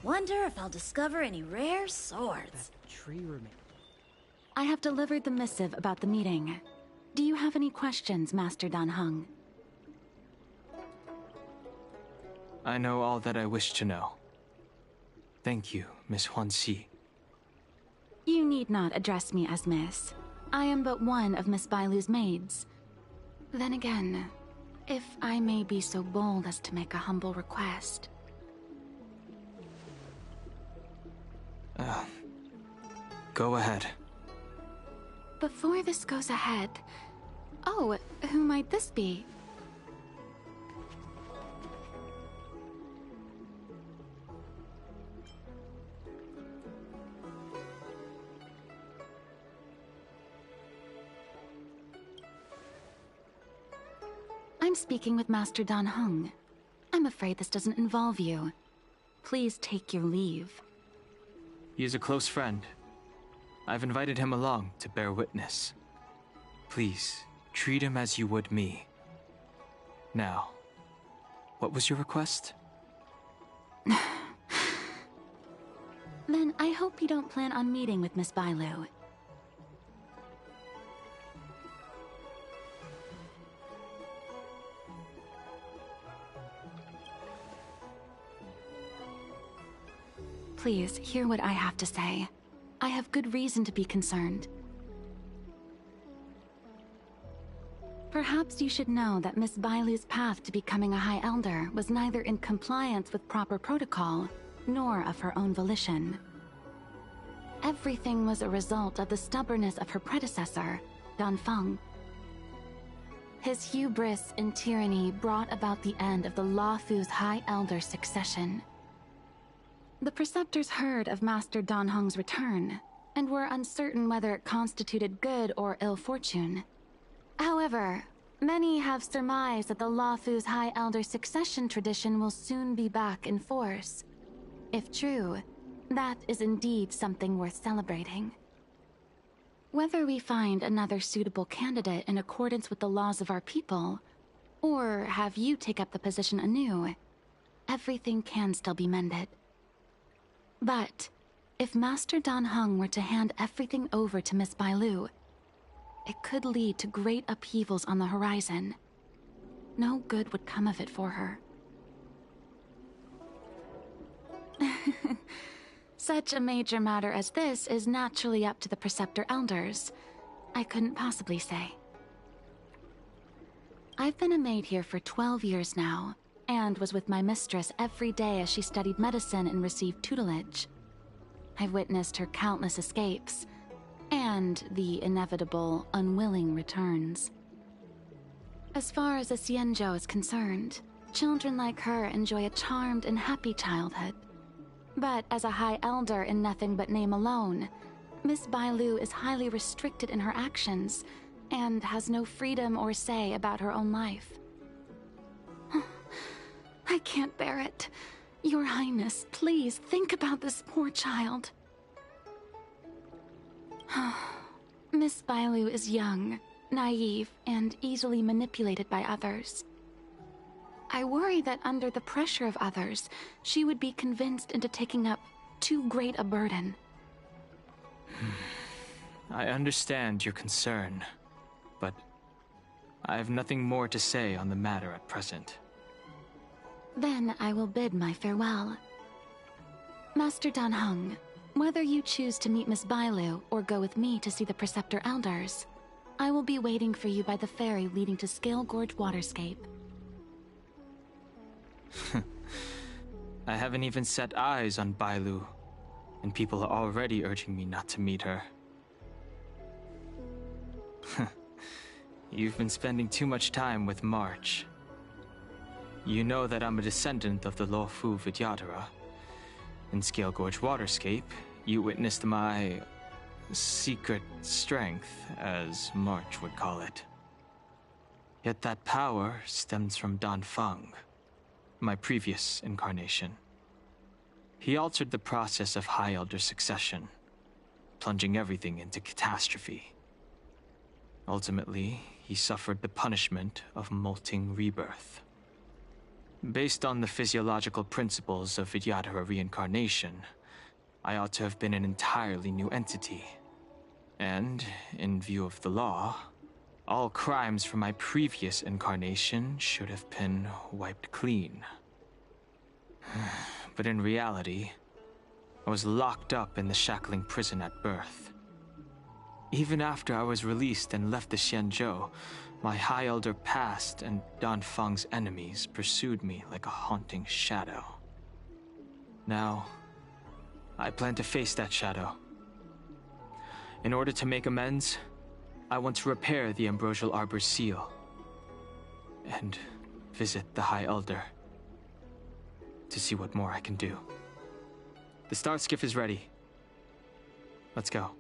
Wonder if I'll discover any rare swords. That tree remains. I have delivered the missive about the meeting. Do you have any questions, Master Dan Heng? I know all that I wish to know. Thank you, Miss Huanxi. You need not address me as Miss. I am but one of Miss Bailu's maids. Then again, if I may be so bold as to make a humble request. Go ahead. Before this goes ahead... Oh, who might this be? I'm speaking with Master Dan Heng. I'm afraid this doesn't involve you. Please take your leave. He is a close friend. I've invited him along to bear witness. Please, treat him as you would me. Now, what was your request? Then I hope you don't plan on meeting with Miss Bailu. Please, hear what I have to say. I have good reason to be concerned. Perhaps you should know that Miss Bailu's path to becoming a High Elder was neither in compliance with proper protocol, nor of her own volition. Everything was a result of the stubbornness of her predecessor, Dan Feng. His hubris and tyranny brought about the end of the Luofu's High Elder succession. The Preceptors heard of Master Dan Heng's return, and were uncertain whether it constituted good or ill fortune. However, many have surmised that the Luofu's High Elder succession tradition will soon be back in force. If true, that is indeed something worth celebrating. Whether we find another suitable candidate in accordance with the laws of our people, or have you take up the position anew, everything can still be mended. But if Master Dan Heng were to hand everything over to Miss Bailu, it could lead to great upheavals on the horizon. No good would come of it for her. Such a major matter as this is naturally up to the Preceptor Elders. I couldn't possibly say. I've been a maid here for 12 years now, and was with my mistress every day as she studied medicine and received tutelage. I've witnessed her countless escapes, and the inevitable, unwilling returns. As far as a Xianzhou is concerned, children like her enjoy a charmed and happy childhood. But as a High Elder in nothing but name alone, Miss Bailu is highly restricted in her actions, and has no freedom or say about her own life. I can't bear it. Your Highness, please think about this poor child. Miss Bailu is young, naive, and easily manipulated by others. I worry that under the pressure of others, she would be convinced into taking up too great a burden. I understand your concern, but I have nothing more to say on the matter at present. Then I will bid my farewell. Master Dan Heng, whether you choose to meet Miss Bailu or go with me to see the Preceptor Elders, I will be waiting for you by the ferry leading to Scale Gorge Waterscape. I haven't even set eyes on Bailu, and people are already urging me not to meet her. You've been spending too much time with March. You know that I'm a descendant of the Luofu Vidyadhara. In Scale Gorge Waterscape, you witnessed my secret strength, as March would call it. Yet that power stems from Dan Feng, my previous incarnation. He altered the process of High Elder succession, plunging everything into catastrophe. Ultimately, he suffered the punishment of molting rebirth. Based on the physiological principles of Vidyadhara reincarnation, I ought to have been an entirely new entity. And, in view of the law, all crimes from my previous incarnation should have been wiped clean. But in reality, I was locked up in the shackling prison at birth. Even after I was released and left the Xianzhou, my High Elder past and Danfeng's enemies pursued me like a haunting shadow. Now, I plan to face that shadow. In order to make amends, I want to repair the Ambrosial Arbor's seal and visit the High Elder to see what more I can do. The Star Skiff is ready. Let's go.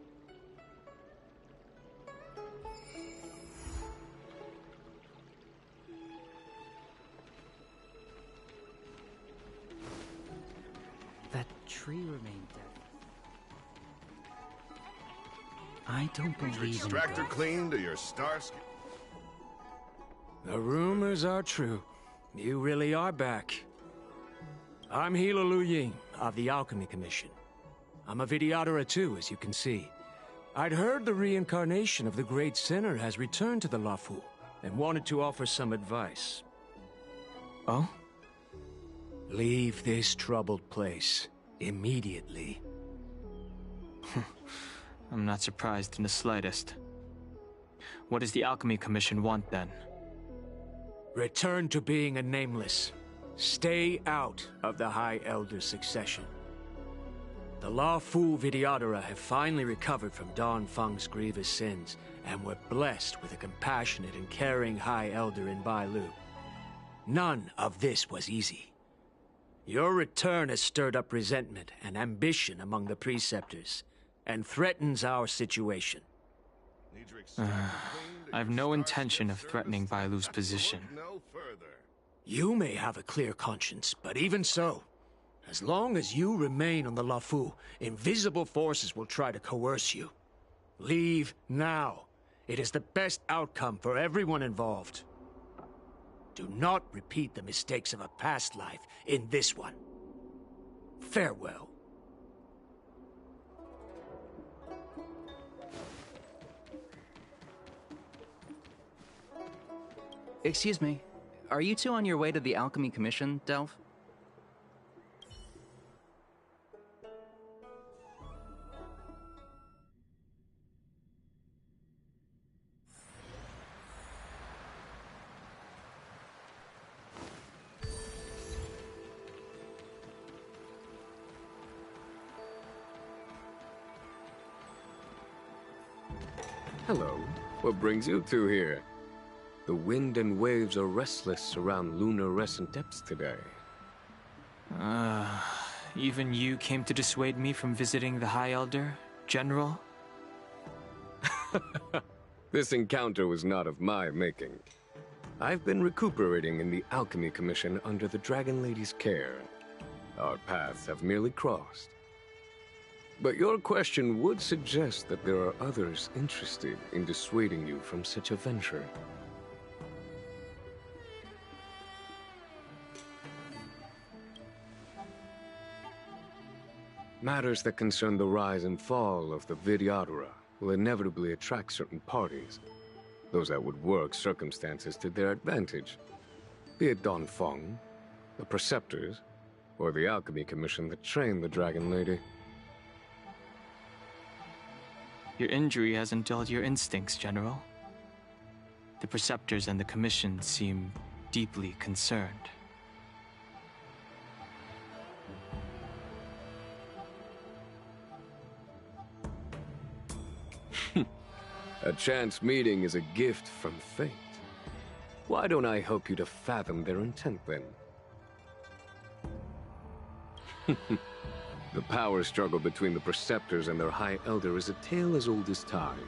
That tree remained dead. I don't believe in extractor ghosts. clean to your Starsky. The rumors are true. You really are back. I'm Hila Lu Ying of the Alchemy Commission. I'm a Vidyadhara too, as you can see. I'd heard the reincarnation of the Great Sinner has returned to the Luofu and wanted to offer some advice. Oh? Leave this troubled place immediately. I'm not surprised in the slightest. What does the Alchemy Commission want then? Return to being a nameless. Stay out of the High Elder's succession. The Luofu Vidyadhara have finally recovered from Danfeng's grievous sins, and were blessed with a compassionate and caring High Elder in Bailu. None of this was easy. Your return has stirred up resentment and ambition among the preceptors, and threatens our situation. I have no intention of threatening Bailu's position. You may have a clear conscience, but even so, as long as you remain on the Luofu, invisible forces will try to coerce you. Leave now. It is the best outcome for everyone involved. Do not repeat the mistakes of a past life in this one. Farewell. Excuse me. Are you two on your way to the Alchemy Commission, Delph? Hello. What brings you two here? The wind and waves are restless around lunar-rescent depths today. Even you came to dissuade me from visiting the High Elder, General? This encounter was not of my making. I've been recuperating in the Alchemy Commission under the Dragon Lady's care. Our paths have merely crossed. But your question would suggest that there are others interested in dissuading you from such a venture. Matters that concern the rise and fall of the Vidyadhara will inevitably attract certain parties, those that would work circumstances to their advantage, be it Danfeng, the Preceptors, or the Alchemy Commission that trained the Dragon Lady. Your injury hasn't dulled your instincts, General. The Preceptors and the Commission seem deeply concerned. A chance meeting is a gift from fate. Why don't I help you to fathom their intent, then? The power struggle between the Preceptors and their High Elder is a tale as old as time.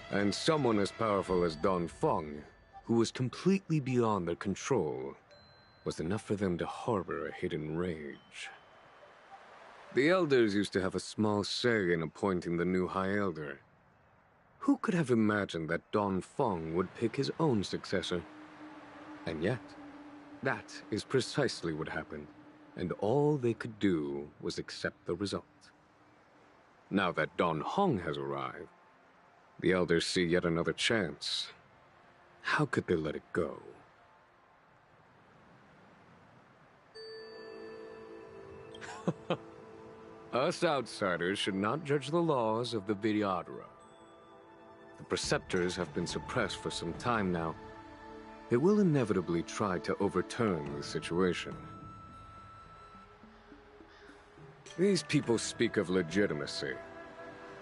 And someone as powerful as Danfeng, who was completely beyond their control, was enough for them to harbor a hidden rage. The Elders used to have a small say in appointing the new High Elder. Who could have imagined that Danfeng would pick his own successor? And yet, That is precisely what happened, and all they could do was accept the result. Now that Don Hong has arrived, the elders see yet another chance. How could they let it go? Us outsiders should not judge the laws of the Vidyadhara. The preceptors have been suppressed for some time now. They will inevitably try to overturn the situation. These people speak of legitimacy.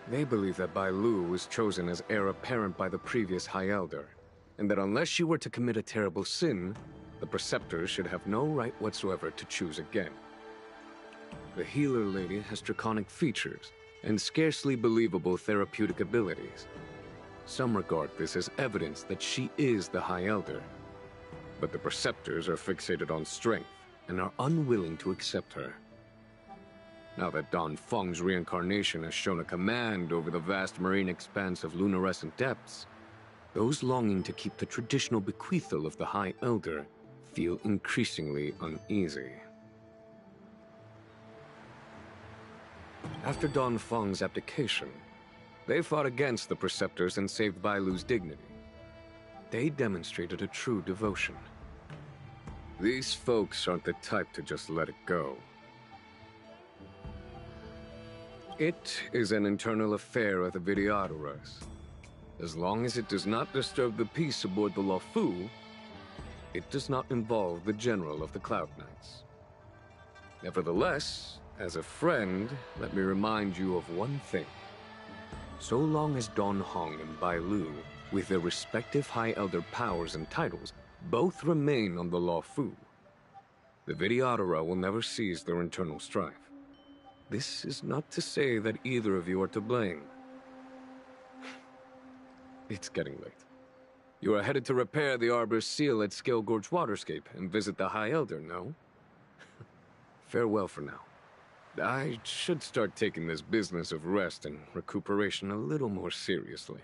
They believe that Bai Lu was chosen as heir apparent by the previous High Elder, and that unless she were to commit a terrible sin, the preceptors should have no right whatsoever to choose again. The healer lady has draconic features and scarcely believable therapeutic abilities. Some regard this as evidence that she is the High Elder, but the preceptors are fixated on strength and are unwilling to accept her. Now that Don Feng's reincarnation has shown a command over the vast marine expanse of luminescent depths, those longing to keep the traditional bequeathal of the High Elder feel increasingly uneasy. After Don Feng's abdication, they fought against the preceptors and saved Bai Lu's dignity. They demonstrated a true devotion. These folks aren't the type to just let it go. It is an internal affair of the Vidyadharas. As long as it does not disturb the peace aboard the Luofu, it does not involve the general of the Cloud Knights. Nevertheless, as a friend, let me remind you of one thing. So long as Don Hong and Bai Lu, with their respective High Elder powers and titles, both remain on the Luofu, the Vidyadhara will never cease their internal strife. This is not to say that either of you are to blame. It's getting late. You are headed to repair the Arbor's seal at Scale Gorge Waterscape and visit the High Elder, no? Farewell for now. I should start taking this business of rest and recuperation a little more seriously.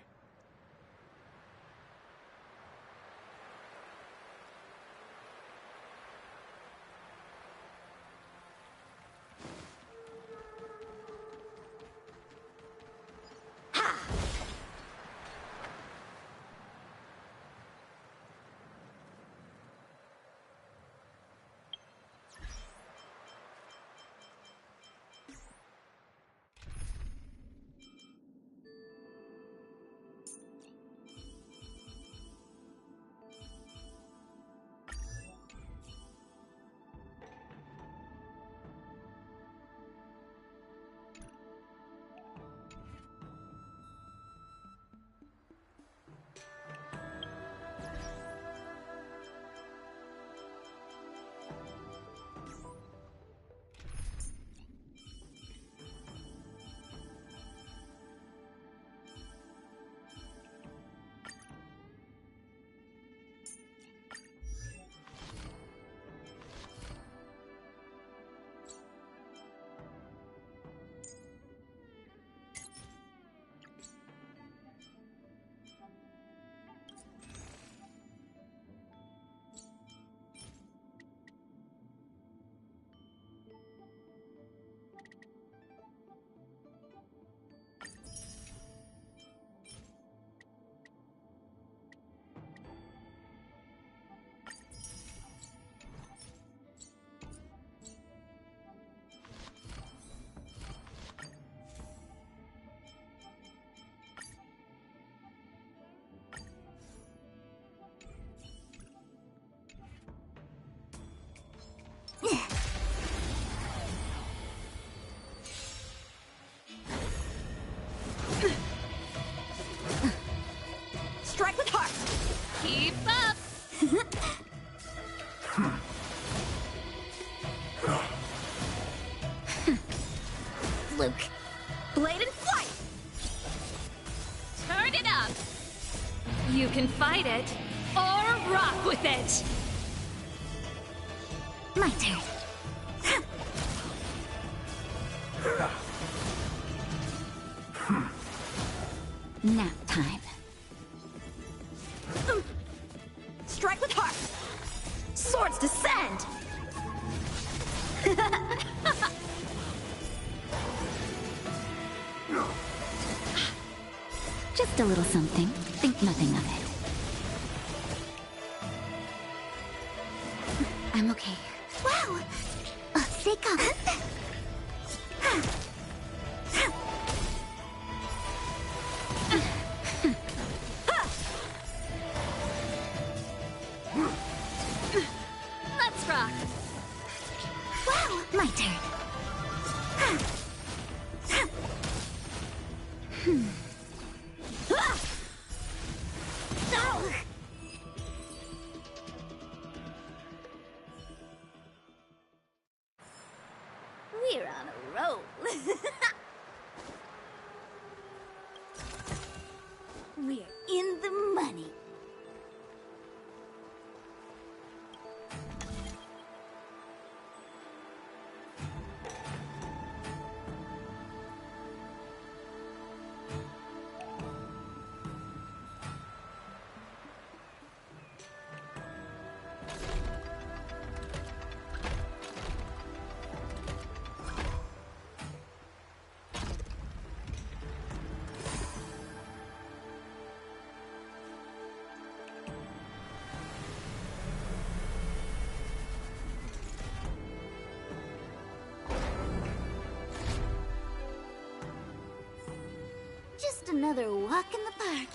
Strike with heart! Keep up! Luke. Blade and flight! Turn it up! You can fight it, or rock with it! My turn. Nap time. Strike with heart! Swords to set! Just a little something. Think nothing of it. I'm okay. Wow! Seika! Let's rock! Wow! My turn. We're on a roll. We're in the money. Just another walk in the park.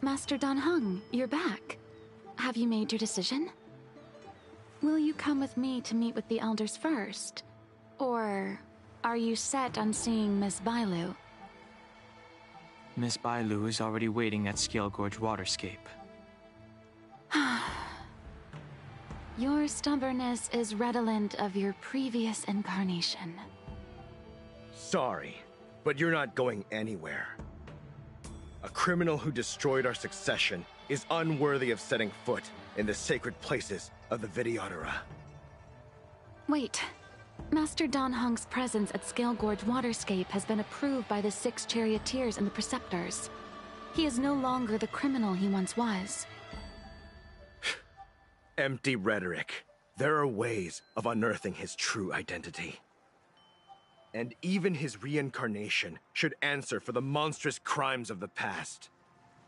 Master Dan Heng, you're back. Have you made your decision? Will you come with me to meet with the elders first? Or are you set on seeing Miss Bailu? Miss Bailu is already waiting at Scale Gorge Waterscape. Your stubbornness is redolent of your previous incarnation. Sorry, but you're not going anywhere. A criminal who destroyed our succession is unworthy of setting foot in the sacred places of the Vidyadhara. Wait. Master Dan Heng's presence at Scale Gorge Waterscape has been approved by the 6 charioteers and the preceptors. He is no longer the criminal he once was. Empty rhetoric. There are ways of unearthing his true identity. And even his reincarnation should answer for the monstrous crimes of the past.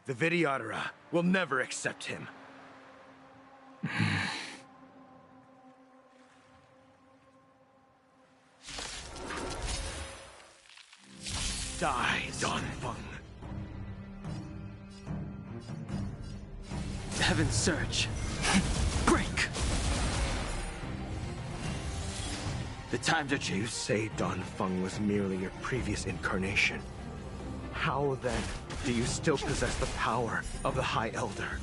The Vidyadhara will never accept him. Die, Dan Feng. Heaven surge. Break! The times are changed. You say Dan Feng was merely your previous incarnation. How then do you still possess the power of the High Elder?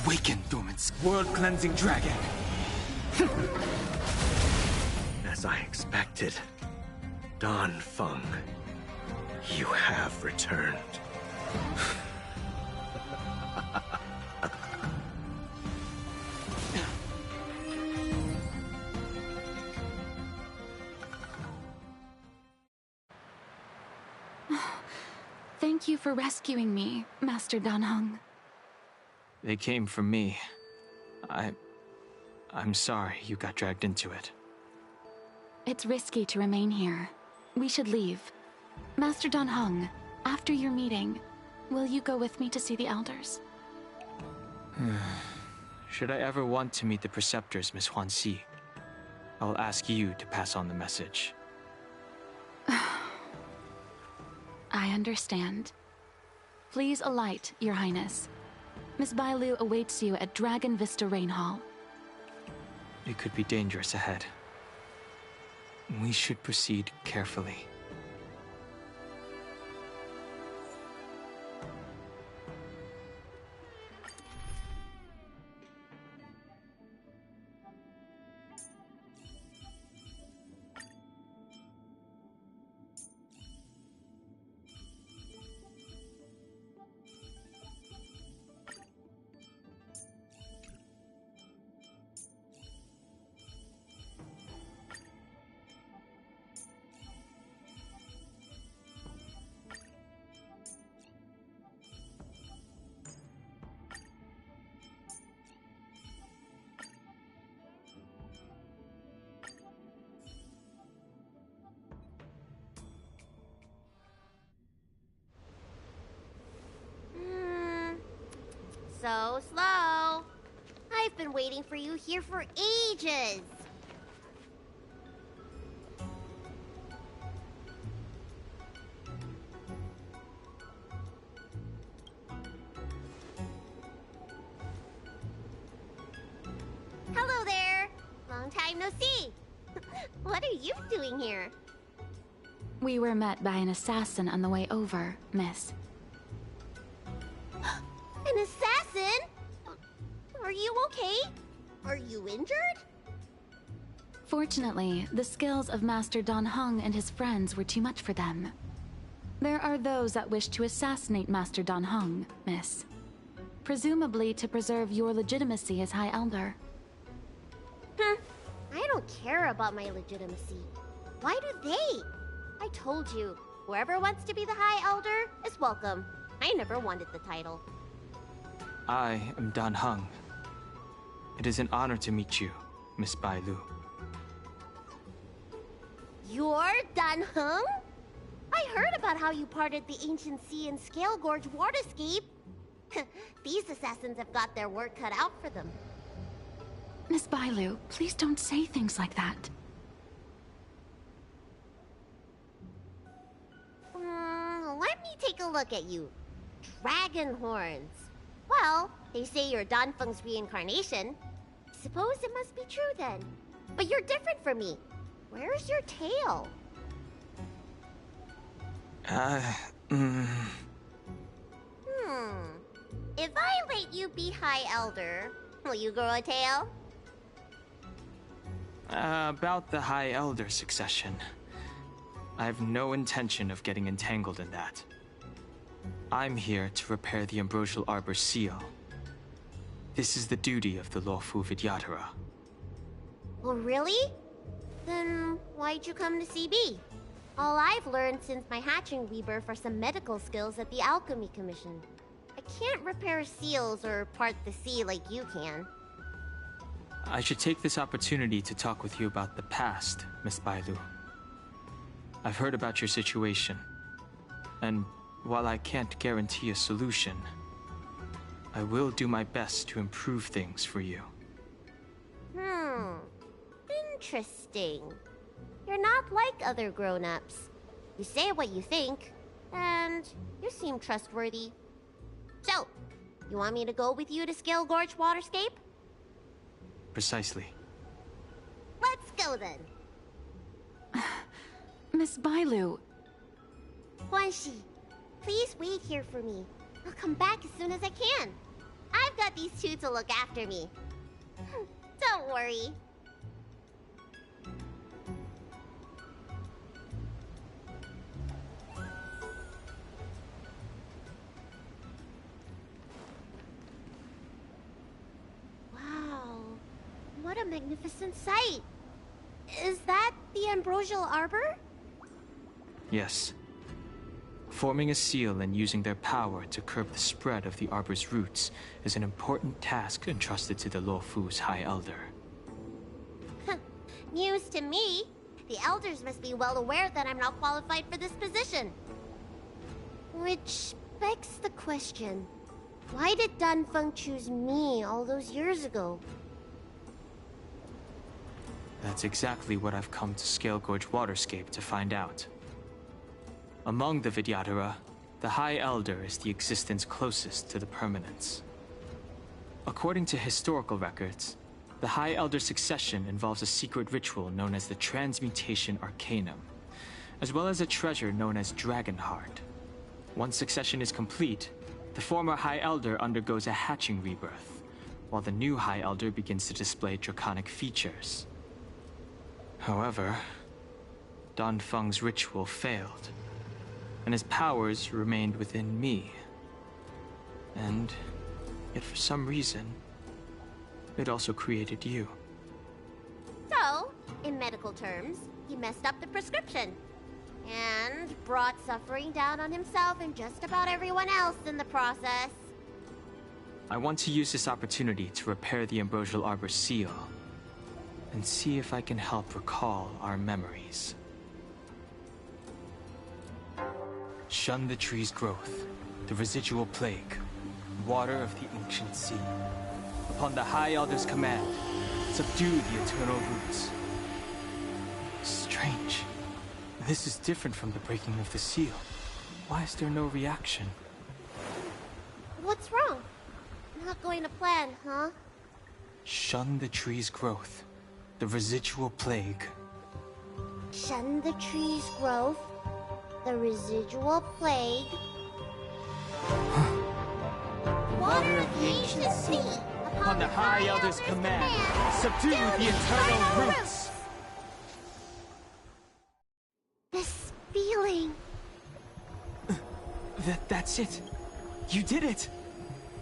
Awaken, dormant world-cleansing dragon! As I expected, Dan Feng, you have returned. Thank you for rescuing me, Master Dan Heng. They came for me. I'm sorry you got dragged into it. It's risky to remain here. We should leave. Master Dan Heng, after your meeting, will you go with me to see the elders? Should I ever want to meet the preceptors, Miss Huanxi, I'll ask you to pass on the message. I understand. Please alight, Your Highness. Miss Bailu awaits you at Dragon Vista Rain Hall. It could be dangerous ahead. We should proceed carefully. Slow, slow. I've been waiting for you here for ages. Hello there. Long time no see. What are you doing here? We were met by an assassin on the way over, miss. An assassin? Are you okay? Are you injured? Fortunately, the skills of Master Dan Heng and his friends were too much for them. There are those that wish to assassinate Master Dan Heng, miss. Presumably to preserve your legitimacy as High Elder. I don't care about my legitimacy. Why do they? I told you, whoever wants to be the High Elder is welcome. I never wanted the title. I am Dan Heng. It is an honor to meet you, Miss Bai Lu. You're Dan Heng? I heard about how you parted the ancient sea and Scale Gorge waterscape. These assassins have got their work cut out for them. Miss Bai Lu, please don't say things like that. Let me take a look at you. Dragon horns. Well, they say you're Dan Feng's reincarnation. Suppose it must be true then. But you're different from me. Where's your tail? If I let you be High Elder, will you grow a tail? About the High Elder succession. I have no intention of getting entangled in that. I'm here to repair the Ambrosial Arbor's seal. This is the duty of the lawful Vidyadhara. Oh, really? Then why'd you come to CB? All I've learned since my hatching rebirth are some medical skills at the Alchemy Commission. I can't repair seals or part the sea like you can. I should take this opportunity to talk with you about the past, Miss Bai Lu. I've heard about your situation, and while I can't guarantee a solution, I will do my best to improve things for you. Interesting. You're not like other grown-ups. You say what you think, and you seem trustworthy. So, you want me to go with you to Scale Gorge Waterscape? Precisely. Let's go then. Miss Bai Lu. Guanxi, please wait here for me. I'll come back as soon as I can. I've got these two to look after me. Don't worry. Wow, what a magnificent sight. Is that the Ambrosial Arbor? Yes. Forming a seal and using their power to curb the spread of the Arbor's roots is an important task entrusted to the Luofu's High Elder. News to me. The Elders must be well aware that I'm not qualified for this position. Which begs the question, why did Dan Feng choose me all those years ago? That's exactly what I've come to Scale Gorge Waterscape to find out. Among the Vidyadhara, the High Elder is the existence closest to the permanence. According to historical records, the High Elder succession involves a secret ritual known as the Transmutation Arcanum, as well as a treasure known as Dragon Heart. Once succession is complete, the former High Elder undergoes a hatching rebirth, while the new High Elder begins to display draconic features. However, Dan Feng's ritual failed, and his powers remained within me. And yet for some reason, it also created you. So, in medical terms, he messed up the prescription. And brought suffering down on himself and just about everyone else in the process. I want to use this opportunity to repair the Ambrosial Arbor's seal, and see if I can help recall our memories. Shun the tree's growth, the residual plague. water of the ancient sea. Upon the High Elder's command, subdue the eternal roots. Strange. This is different from the breaking of the seal. Why is there no reaction? What's wrong? Not going to plan, huh? Shun the tree's growth. The residual plague. Shun the tree's growth. The residual plague. Water of the ancient sea. Upon the High Elder's command, subdue the eternal roots. This feeling. That's it. You did it.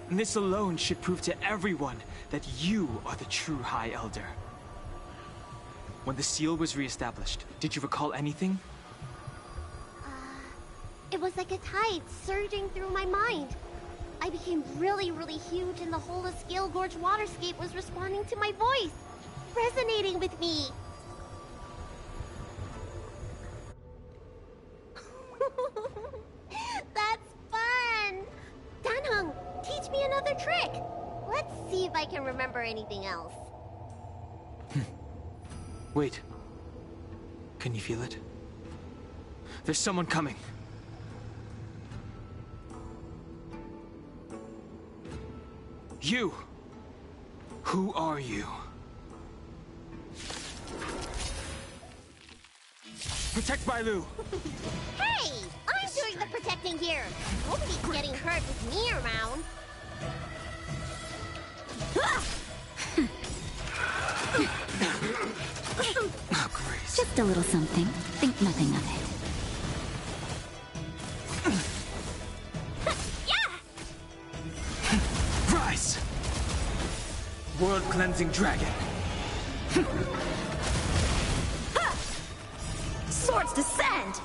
And this alone should prove to everyone that you are the true High Elder. When the seal was reestablished, did you recall anything? It was like a tide surging through my mind. I became really, really huge, and the whole of Scale Gorge waterscape was responding to my voice, resonating with me. That's fun! Danheng, teach me another trick. Let's see if I can remember anything else. Wait. Can you feel it? There's someone coming. You! Who are you? Protect Bailu! Hey! I'm doing the protecting here! Nobody's getting hurt with me around. Oh, Grace. Just a little something. Think nothing of it. Rise! World-cleansing dragon. Swords descend!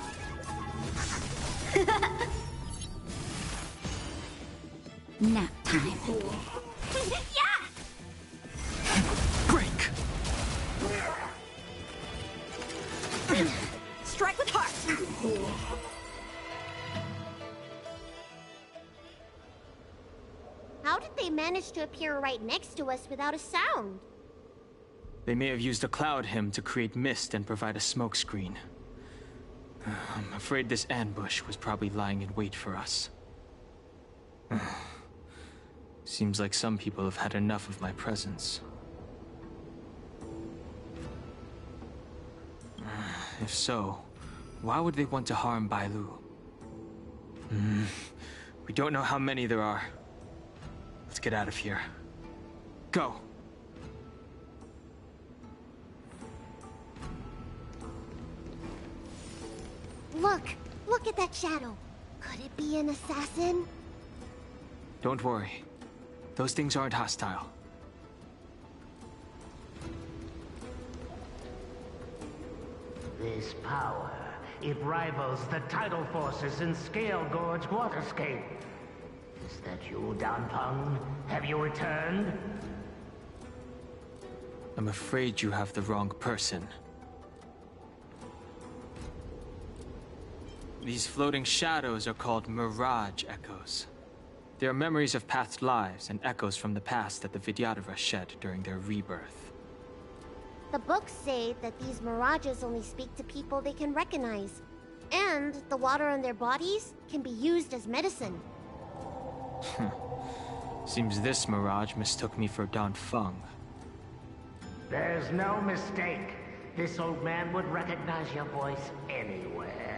Nap time. Yeah! Break! Strike with heart! How did they manage to appear right next to us without a sound? They may have used a cloud hymn to create mist and provide a smokescreen. I'm afraid this ambush was probably lying in wait for us. Seems like some people have had enough of my presence. If so, why would they want to harm Bailu? We don't know how many there are. Let's get out of here. Go! Look at that shadow. Could it be an assassin? Don't worry. Those things aren't hostile. This power, it rivals the tidal forces in Scale Gorge waterscape. Is that you, Danpeng? Have you returned? I'm afraid you have the wrong person. These floating shadows are called Mirage Echoes. They are memories of past lives and echoes from the past that the Vidyadhara shed during their rebirth. The books say that these mirages only speak to people they can recognize. And the water on their bodies can be used as medicine. Seems this mirage mistook me for Danfeng. There's no mistake. This old man would recognize your voice anywhere.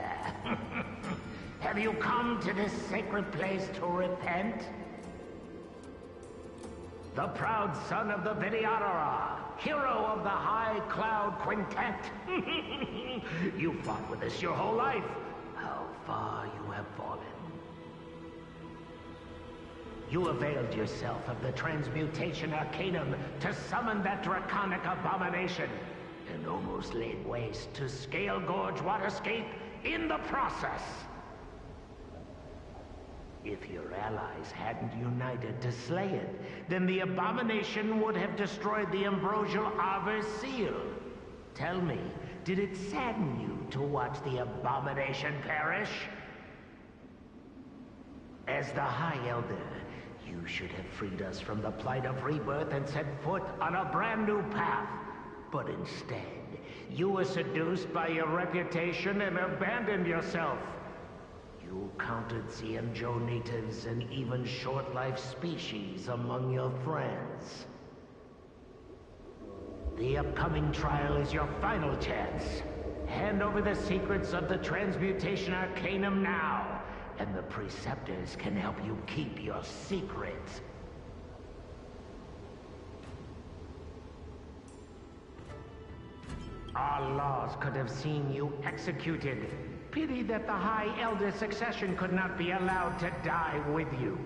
Have you come to this sacred place to repent? The proud son of the Vidyadhara, hero of the High Cloud Quintet. You fought with us your whole life. How far you have fallen. You availed yourself of the Transmutation Arcanum to summon that draconic abomination, and almost laid waste to Scale Gorge waterscape in the process. If your allies hadn't united to slay it, then the abomination would have destroyed the ambrosial Arbor seal. Tell me, did it sadden you to watch the abomination perish? As the High Elder, You should have freed us from the plight of rebirth and set foot on a brand new path. But instead, you were seduced by your reputation and abandoned yourself. You counted Xianzhou natives and even short-life species among your friends. The upcoming trial is your final chance. Hand over the secrets of the Transmutation Arcanum now, and the Preceptors can help you keep your secrets. Our laws could have seen you executed. Pity that the High Elder succession could not be allowed to die with you.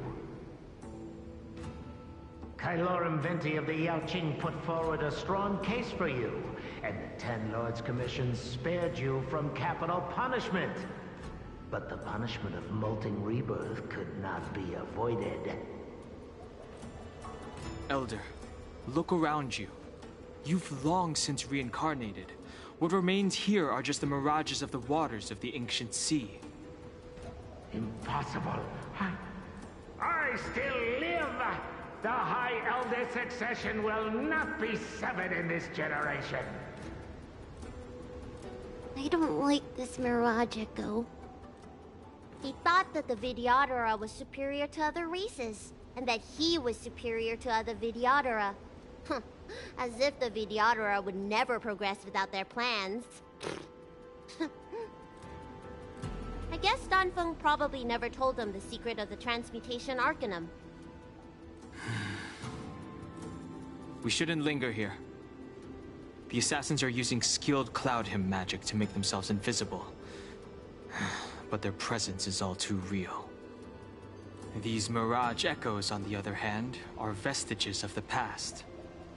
Kylorum Venti of the Yaoqing put forward a strong case for you, and the Ten Lords Commission spared you from capital punishment. But the punishment of molting rebirth could not be avoided. Elder, look around you. You've long since reincarnated. What remains here are just the mirages of the waters of the ancient sea. Impossible. I still live! The High Elder succession will not be severed in this generation. I don't like this Mirage Echo. He thought that the Vidyadhara was superior to other races, and that he was superior to other Vidyadhara. As if the Vidyadhara would never progress without their plans. I guess Danfeng probably never told them the secret of the Transmutation Arcanum. We shouldn't linger here. The assassins are using skilled cloud hymn magic to make themselves invisible. But their presence is all too real. These mirage echoes, on the other hand, are vestiges of the past.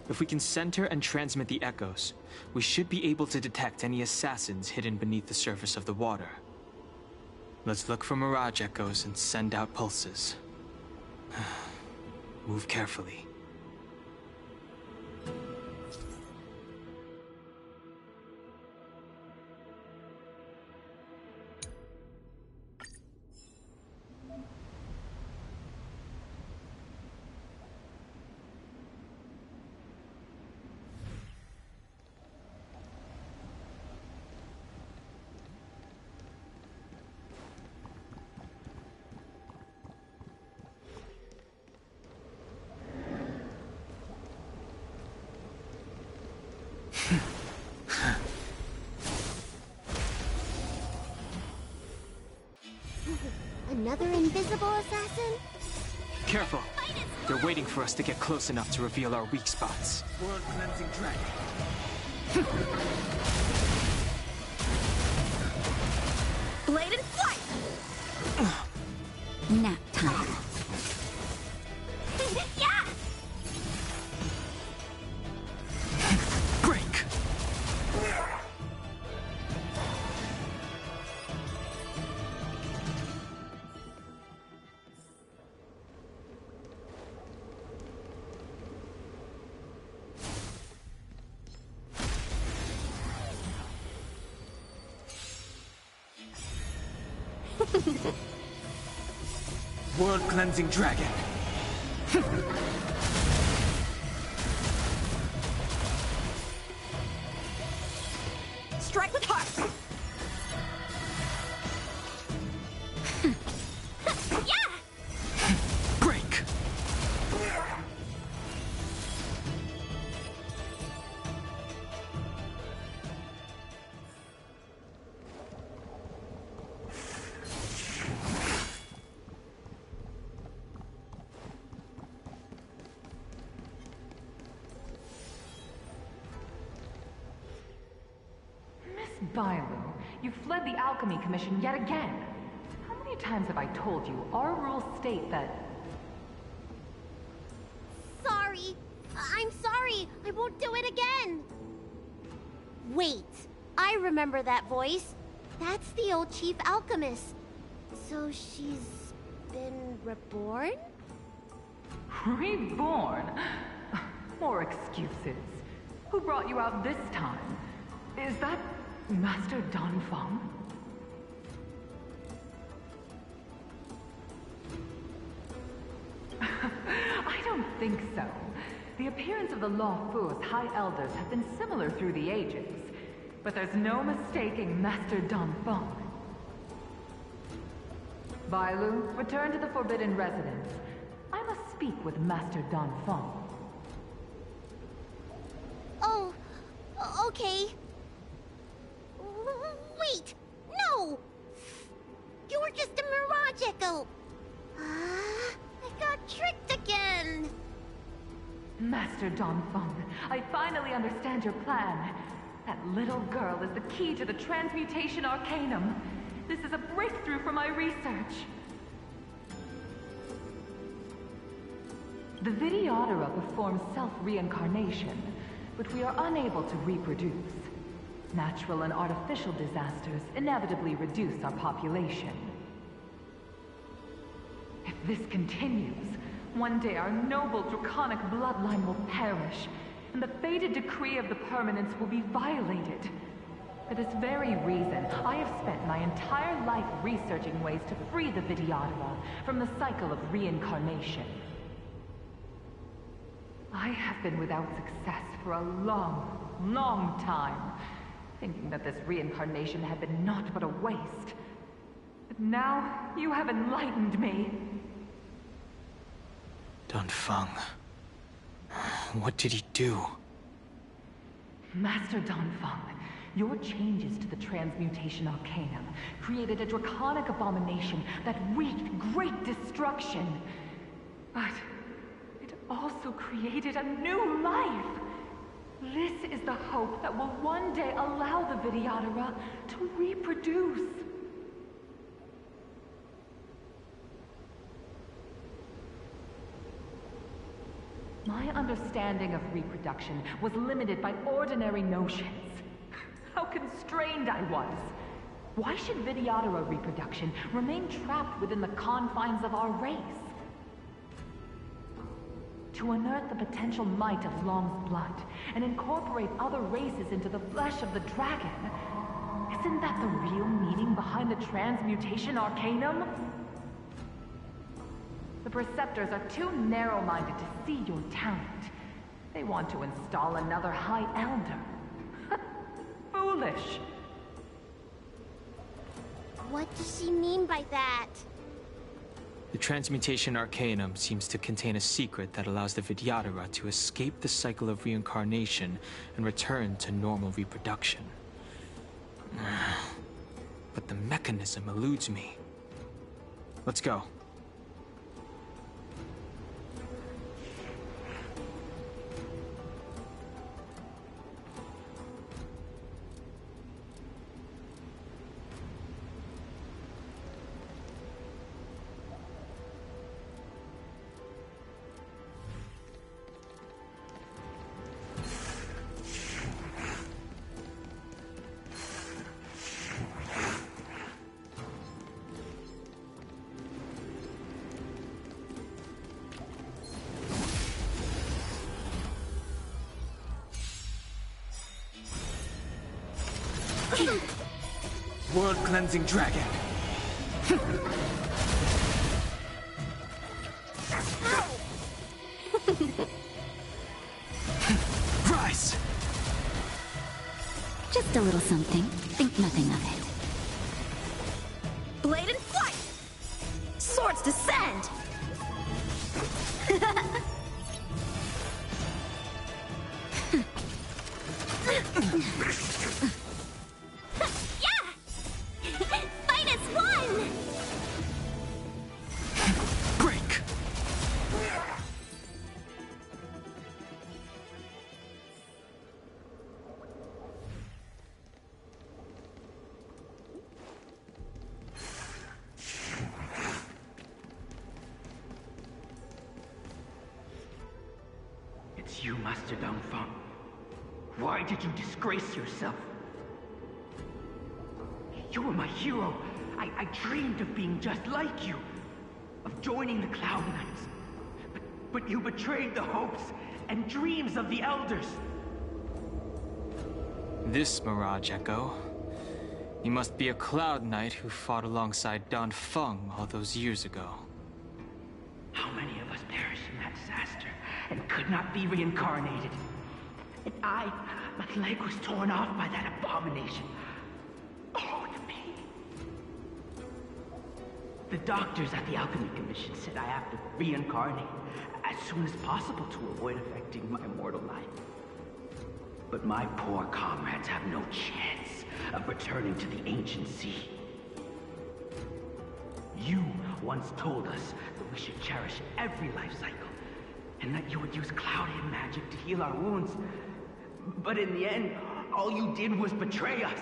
If we can center and transmit the echoes, we should be able to detect any assassins hidden beneath the surface of the water. Let's look for mirage echoes and send out pulses. Move carefully. Another invisible assassin? Careful! They're waiting for us to get close enough to reveal our weak spots. World Cleansing Dragon. Blade and flight! Nap time. Yeah! Break! World Cleansing Dragon. Strike with heart! Yeah! Break! Bailu, you fled the Alchemy Commission yet again. How many times have I told you, our rules state that... Sorry. I'm sorry. I won't do it again. Wait. I remember that voice. That's the old chief alchemist. So she's been reborn? Reborn? More excuses. Who brought you out this time? Is that Master Danfeng? don't think so. The appearance of the Law Fu's High Elders have been similar through the ages. But there's no mistaking Master Donfeng. Bailu, return to the Forbidden Residence. I must speak with Master Donfeng. Oh, okay. Wait! No! You're just a Mirage Echo! I got tricked again! Master Donfeng, I finally understand your plan. That little girl is the key to the Transmutation Arcanum. This is a breakthrough for my research. The Videodora performs self-reincarnation, but we are unable to reproduce. Natural and artificial disasters inevitably reduce our population. If this continues, one day our noble draconic bloodline will perish, and the fated decree of the permanence will be violated. For this very reason, I have spent my entire life researching ways to free the Videodora from the cycle of reincarnation. I have been without success for a long, long time, thinking that this reincarnation had been naught but a waste. But now, you have enlightened me. Donfeng. What did he do? Master Donfeng, your changes to the Transmutation Arcanum created a draconic abomination that wreaked great destruction. But it also created a new life. This is the hope that will one day allow the Videodora to reproduce. My understanding of reproduction was limited by ordinary notions. How constrained I was. Why should Videodora reproduction remain trapped within the confines of our race? To unearth the potential might of Long's blood and incorporate other races into the flesh of the dragon, isn't that the real meaning behind the Transmutation Arcanum? The Preceptors are too narrow-minded to see your talent. They want to install another High Elder. Foolish! What does she mean by that? The Transmutation Arcanum seems to contain a secret that allows the Videodora to escape the cycle of reincarnation and return to normal reproduction. But the mechanism eludes me. Let's go. World-cleansing dragon. Rise! Just a little something. Think nothing of it. Blade and flight! Swords descend! Fight as one! Break! It's you, Master Donfeng. Why did you disgrace yourself? You were my hero. I dreamed of being just like you. Of joining the Cloud Knights. But you betrayed the hopes and dreams of the Elders. This Mirage Echo. He must be a Cloud Knight who fought alongside Donfeng all those years ago. How many of us perished in that disaster and could not be reincarnated? And my leg was torn off by that abomination. Oh, the pain. The doctors at the Alchemy Commission said I have to reincarnate as soon as possible to avoid affecting my mortal life. But my poor comrades have no chance of returning to the ancient sea. You once told us that we should cherish every life cycle, and that you would use cloudy magic to heal our wounds. But in the end, all you did was betray us.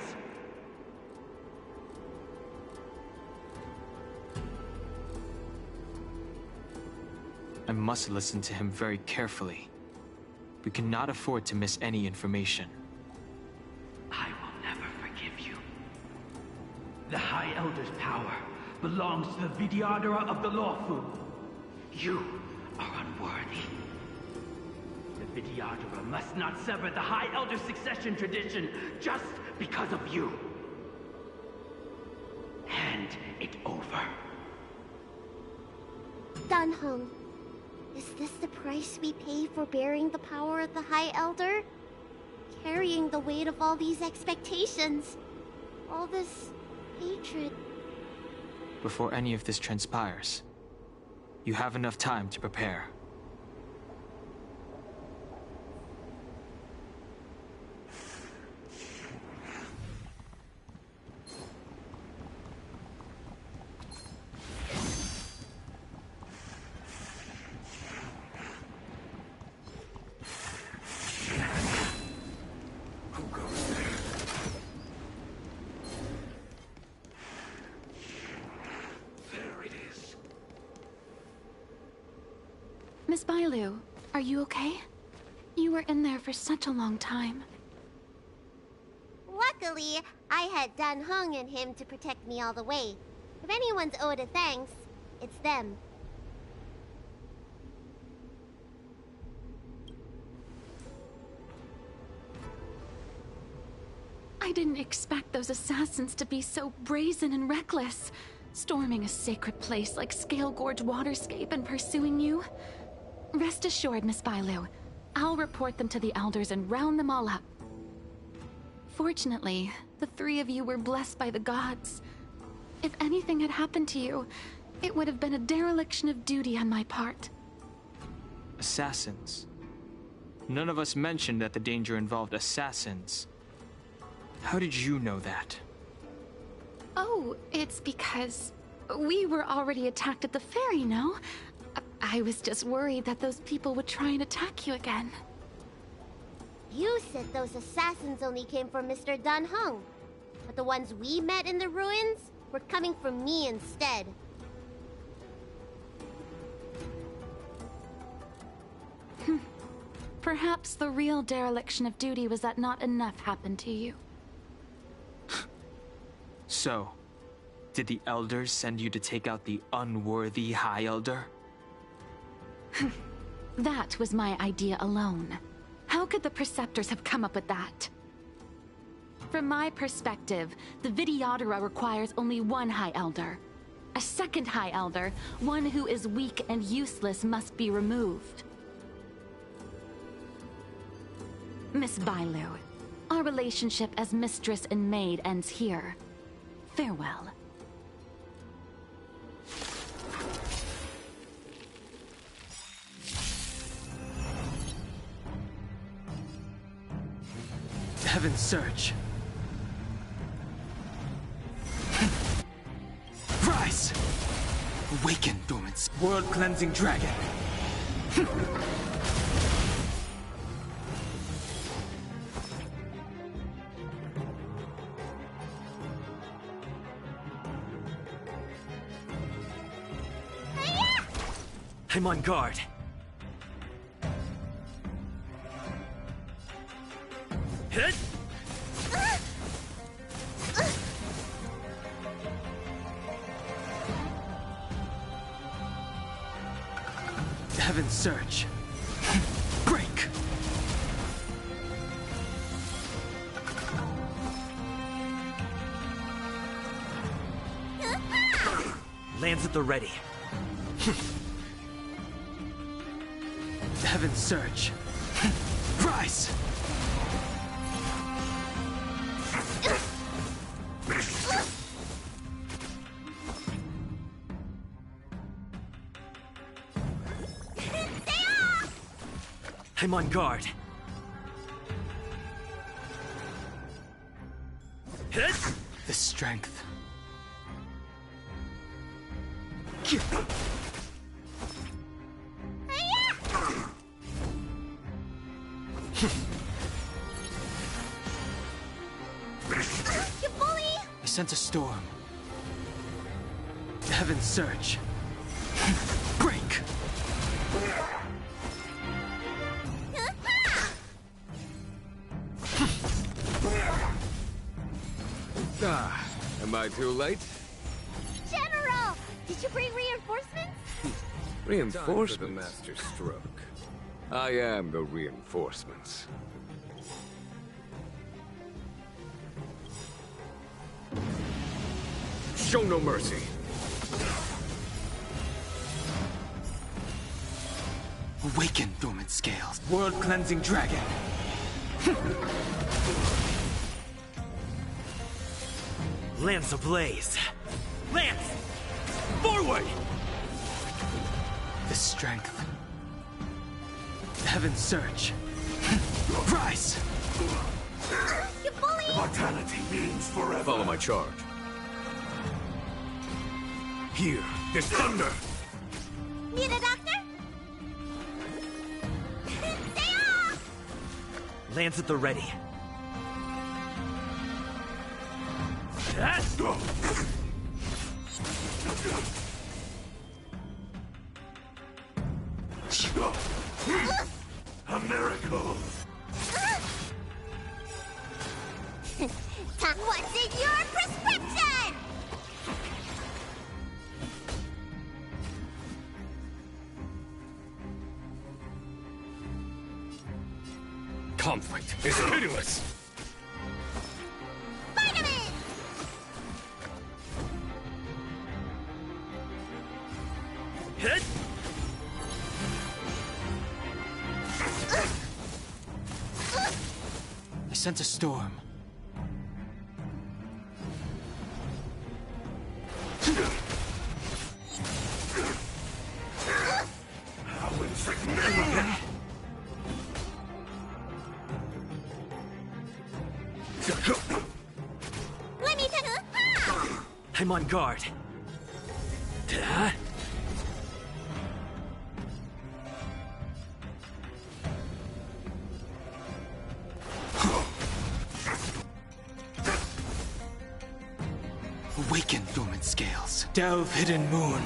I must listen to him very carefully. We cannot afford to miss any information. I will never forgive you. The High Elder's power belongs to the Vidyadhara of the Lawfu. You are unworthy. The Vidyadhara must not sever the High Elder succession tradition just because of you. Hand it over. Dunhung, is this the price we pay for bearing the power of the High Elder? Carrying the weight of all these expectations. All this hatred. Before any of this transpires, you have enough time to prepare. Miss Bailu, are you okay? You were in there for such a long time. Luckily, I had Dunhung and him to protect me all the way. If anyone's owed a thanks, it's them. I didn't expect those assassins to be so brazen and reckless, storming a sacred place like Scale Gorge Waterscape and pursuing you. Rest assured, Miss Bailu, I'll report them to the elders and round them all up. Fortunately, the three of you were blessed by the gods. If anything had happened to you, it would have been a dereliction of duty on my part. Assassins? None of us mentioned that the danger involved assassins. How did you know that? Oh, it's because we were already attacked at the ferry, no? I was just worried that those people would try and attack you again. You said those assassins only came from Mr. Dunhung, but the ones we met in the ruins were coming from me instead. Perhaps the real dereliction of duty was that not enough happened to you. So, did the elders send you to take out the unworthy High Elder? That was my idea alone. How could the Preceptors have come up with that? From my perspective, the Vidyadhara requires only one High Elder. A second High Elder, one who is weak and useless, must be removed. Miss Bailu, our relationship as mistress and maid ends here. Farewell. Heaven's Surge. Rise! Awaken, dormant world-cleansing dragon. I'm on guard. Hit! Heaven's Surge. Break! Lands at the ready. Heaven's Surge. Rise! I'm on guard. The strength. You bully! I sense a storm. Heaven's Surge. Break! Am I too late? General! Did you bring reinforcements? Reinforcements? The master stroke. I am the reinforcements. Show no mercy. Awaken, dormant scales. World-cleansing dragon. Lance ablaze. Lance! Forward! The strength. Heaven's Surge. Rise! You bully! Immortality means forever. Follow my charge. Here, this thunder! Need a doctor? Stay off! Lance at the ready. A miracle. Talk what's in your prescription! Conflict is pitiless! Vitamin! Hit! I sense a storm. How insignificant. Let me tell I'm on guard. Awaken, dormant scales. Delve, hidden moon.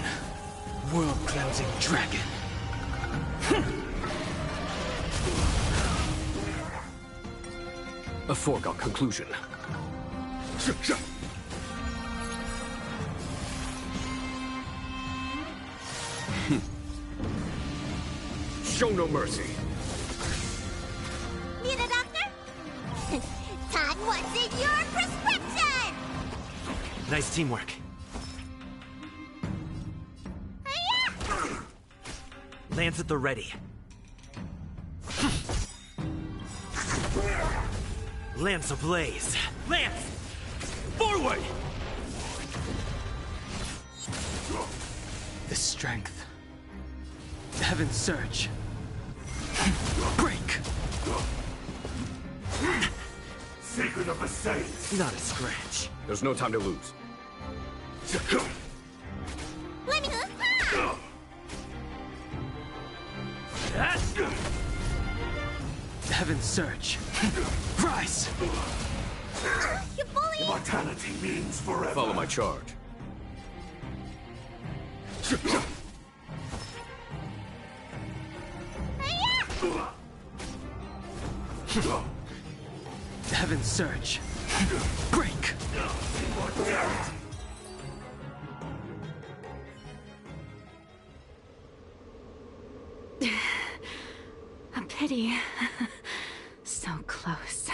World-cleansing dragon. A foregone conclusion. Show no mercy. Need a doctor? Talk what's in your prescription! Nice teamwork. Lance at the ready. Lance ablaze. Lance! Forward! The strength. Heaven's Surge. Break! Secret of the Saints. Not a scratch. There's no time to lose. Let me Heaven's Surge. Rise! You bully! Immortality means forever. Follow my charge. Heaven's Surge. Break! A pity. So close.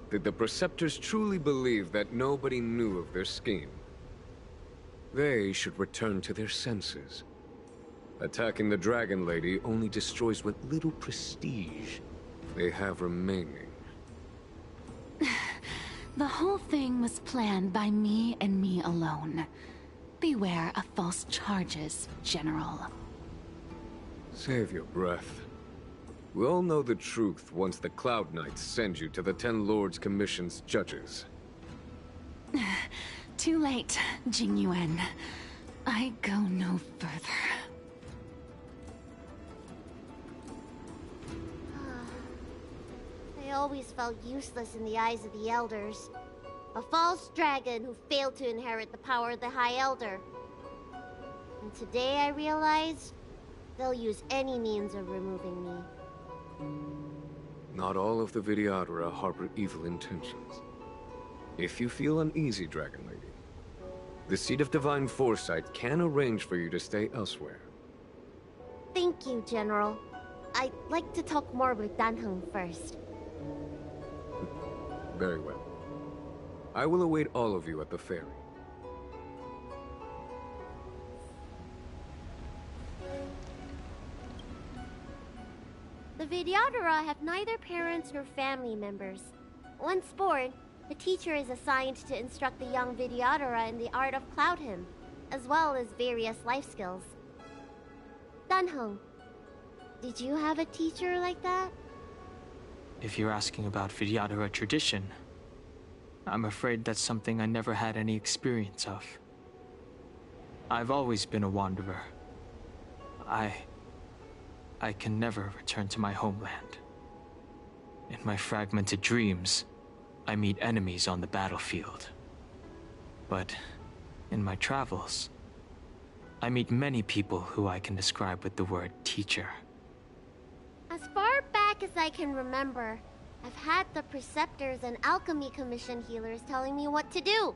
Did the Preceptors truly believe that nobody knew of their scheme? They should return to their senses. Attacking the Dragon Lady only destroys what little prestige they have remaining. The whole thing was planned by me and me alone. Beware of false charges, General. Save your breath. We all know the truth once the Cloud Knights send you to the Ten Lords Commission's judges. Too late, Jing Yuan. I go no further. I always felt useless in the eyes of the Elders. A false dragon who failed to inherit the power of the High Elder. And today I realized they'll use any means of removing me. Not all of the Vidyadhara harbor evil intentions. If you feel uneasy, Dragon Lady, the Seat of Divine Foresight can arrange for you to stay elsewhere. Thank you, General. I'd like to talk more with Danheng first. Very well. I will await all of you at the ferry. The Vidyadhara have neither parents nor family members. Once born, the teacher is assigned to instruct the young Vidyadhara in the art of Cloud Hymn, as well as various life skills. Danheng, did you have a teacher like that? If you're asking about Vidyadhara tradition, I'm afraid that's something I never had any experience of. I've always been a wanderer. I can never return to my homeland. In my fragmented dreams, I meet enemies on the battlefield. But in my travels, I meet many people who I can describe with the word teacher. As far back as I can remember, I've had the Preceptors and Alchemy Commission healers telling me what to do.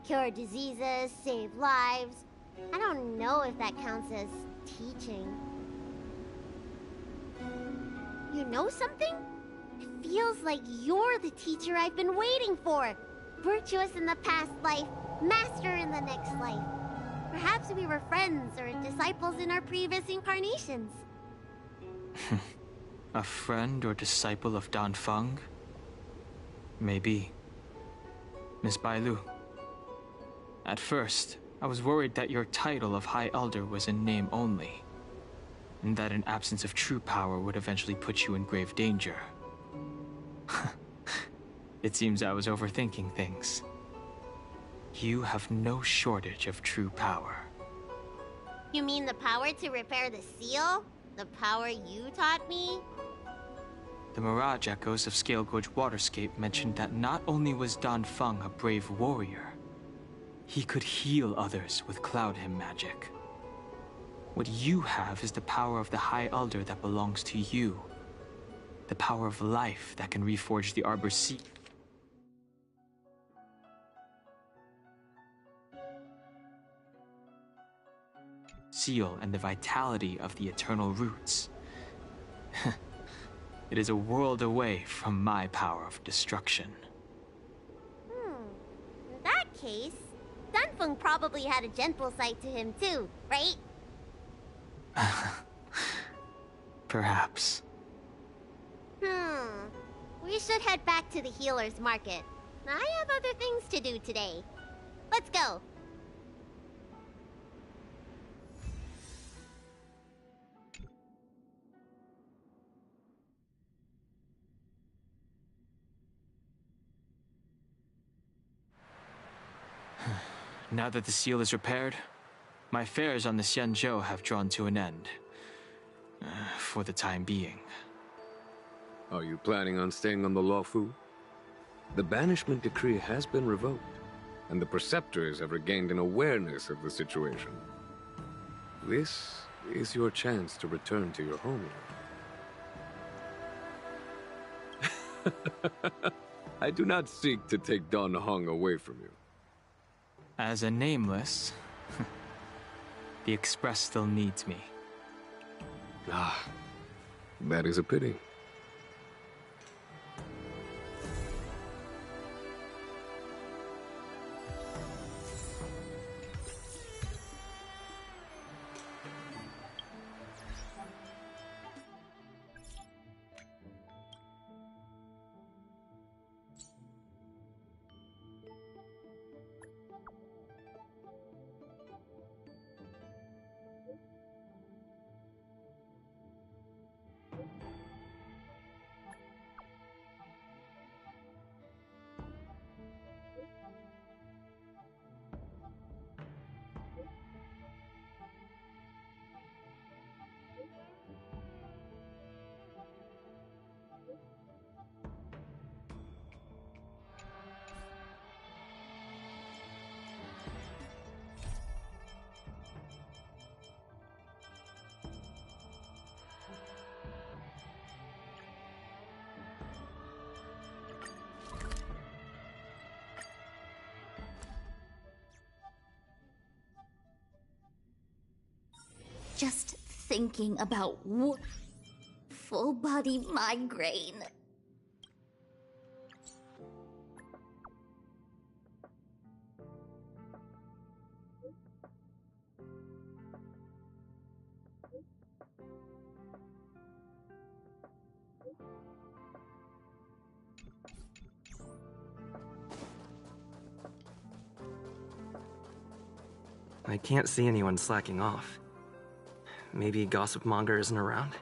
Cure diseases, save lives. I don't know if that counts as teaching. You know something? It feels like you're the teacher I've been waiting for. Virtuous in the past life, master in the next life. Perhaps we were friends or disciples in our previous incarnations. A friend or disciple of Dan Feng? Maybe. Miss Bailu. At first, I was worried that your title of High Elder was in name only, and that an absence of true power would eventually put you in grave danger. It seems I was overthinking things. You have no shortage of true power. You mean the power to repair the seal? The power you taught me? The Mirage Echoes of Scale Gorge Waterscape mentioned that not only was Dan Feng a brave warrior, he could heal others with Cloud Hymn magic. What you have is the power of the High Elder that belongs to you. The power of life that can reforge the Arbor seal and the vitality of the eternal roots. It is a world away from my power of destruction. In that case, Danfeng probably had a gentle side to him too, right? Perhaps. We should head back to the healer's market. I have other things to do today. Let's go. Now that the seal is repaired, my affairs on the Xianzhou have drawn to an end. For the time being. Are you planning on staying on the Luofu? The banishment decree has been revoked, and the Preceptors have regained an awareness of the situation. This is your chance to return to your homeland. I do not seek to take Dan Heng away from you. As a nameless, the Express still needs me. Ah, that is a pity. Just thinking about full body migraine. I can't see anyone slacking off. Maybe Gossip Monger isn't around?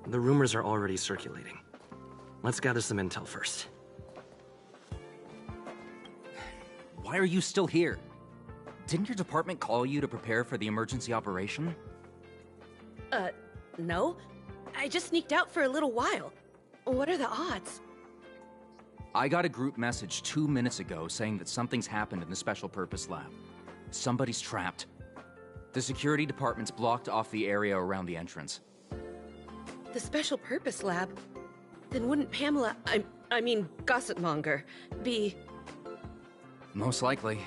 The rumors are already circulating. Let's gather some intel first. Why are you still here? Didn't your department call you to prepare for the emergency operation? No. I just sneaked out for a little while. What are the odds? I got a group message 2 minutes ago saying that something's happened in the Special Purpose Lab. Somebody's trapped. The security department's blocked off the area around the entrance. The Special Purpose Lab? Then wouldn't Pamela, I mean Gossip Monger, be... Most likely.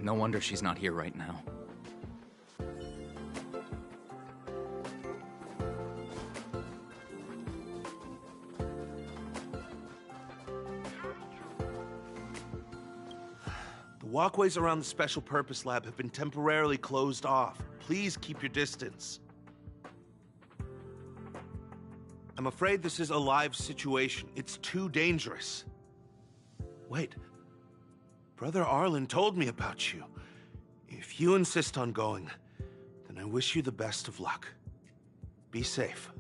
No wonder she's not here right now. The walkways around the Special Purpose Lab have been temporarily closed off. Please keep your distance. I'm afraid this is a live situation. It's too dangerous. Wait. Brother Arlen told me about you. If you insist on going, then I wish you the best of luck. Be safe.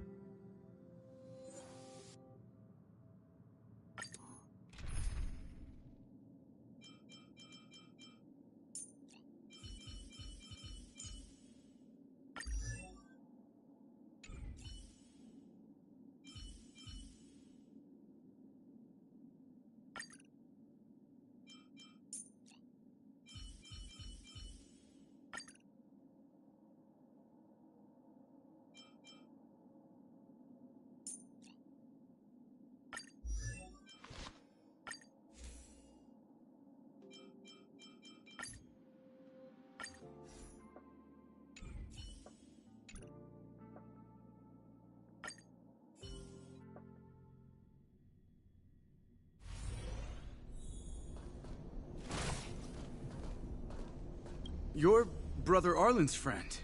You're Brother Arlen's friend.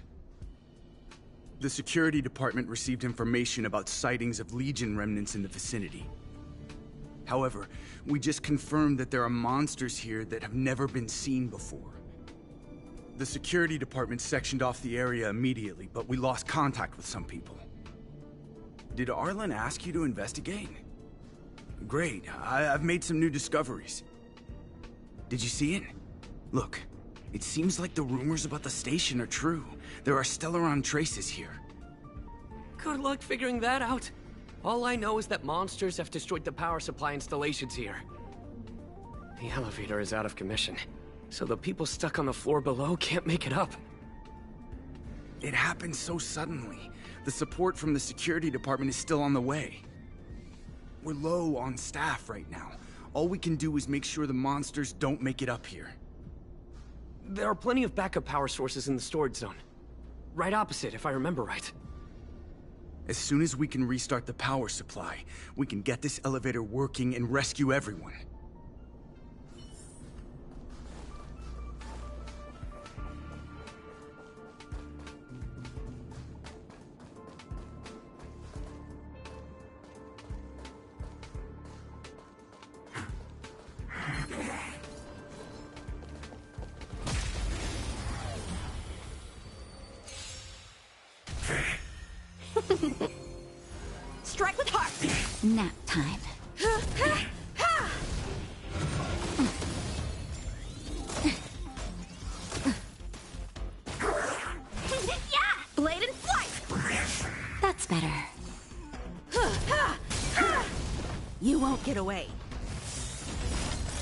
The security department received information about sightings of Legion remnants in the vicinity. However, we just confirmed that there are monsters here that have never been seen before. The security department sectioned off the area immediately, but we lost contact with some people. Did Arlen ask you to investigate? Great. I've made some new discoveries. Did you see it? Look. It seems like the rumors about the station are true. There are Stellaron traces here. Good luck figuring that out. All I know is that monsters have destroyed the power supply installations here. The elevator is out of commission, so the people stuck on the floor below can't make it up. It happened so suddenly. The support from the security department is still on the way. We're low on staff right now. All we can do is make sure the monsters don't make it up here. There are plenty of backup power sources in the storage zone. Right opposite, if I remember right. As soon as we can restart the power supply, we can get this elevator working and rescue everyone. Strike with heart! Nap time. Blade and flight! That's better. You won't get away.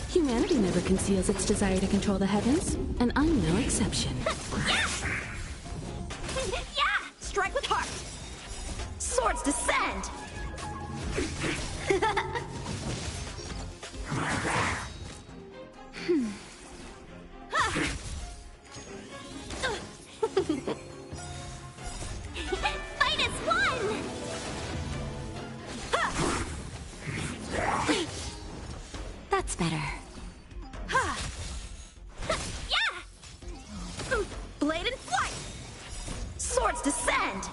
Humanity never conceals its desire to control the heavens, and I'm no exception. Strike with heart! Swords descend! That's better. Ha! Yeah! Blade and flight! Swords descend!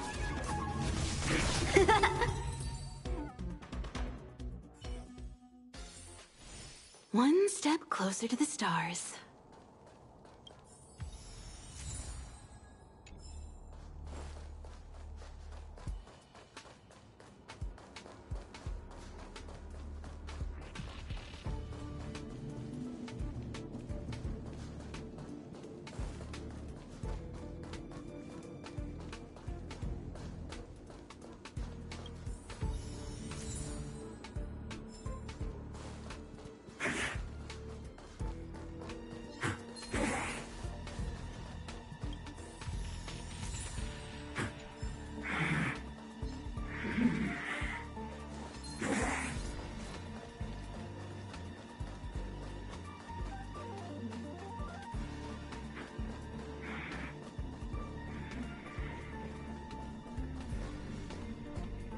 One step closer to the stars.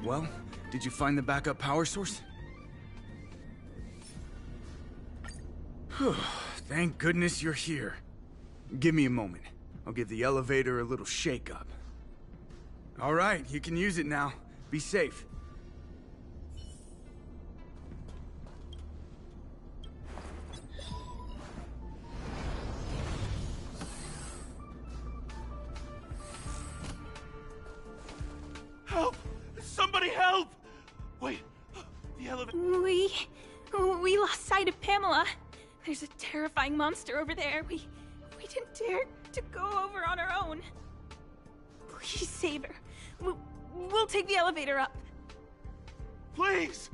Well, did you find the backup power source? Thank goodness you're here. Give me a moment. I'll give the elevator a little shake-up. All right, you can use it now. Be safe. Help! Somebody help! Wait, the elevator... We lost sight of Pamela. There's a terrifying monster over there. We didn't dare to go over on our own. Please save her. We'll take the elevator up. Please!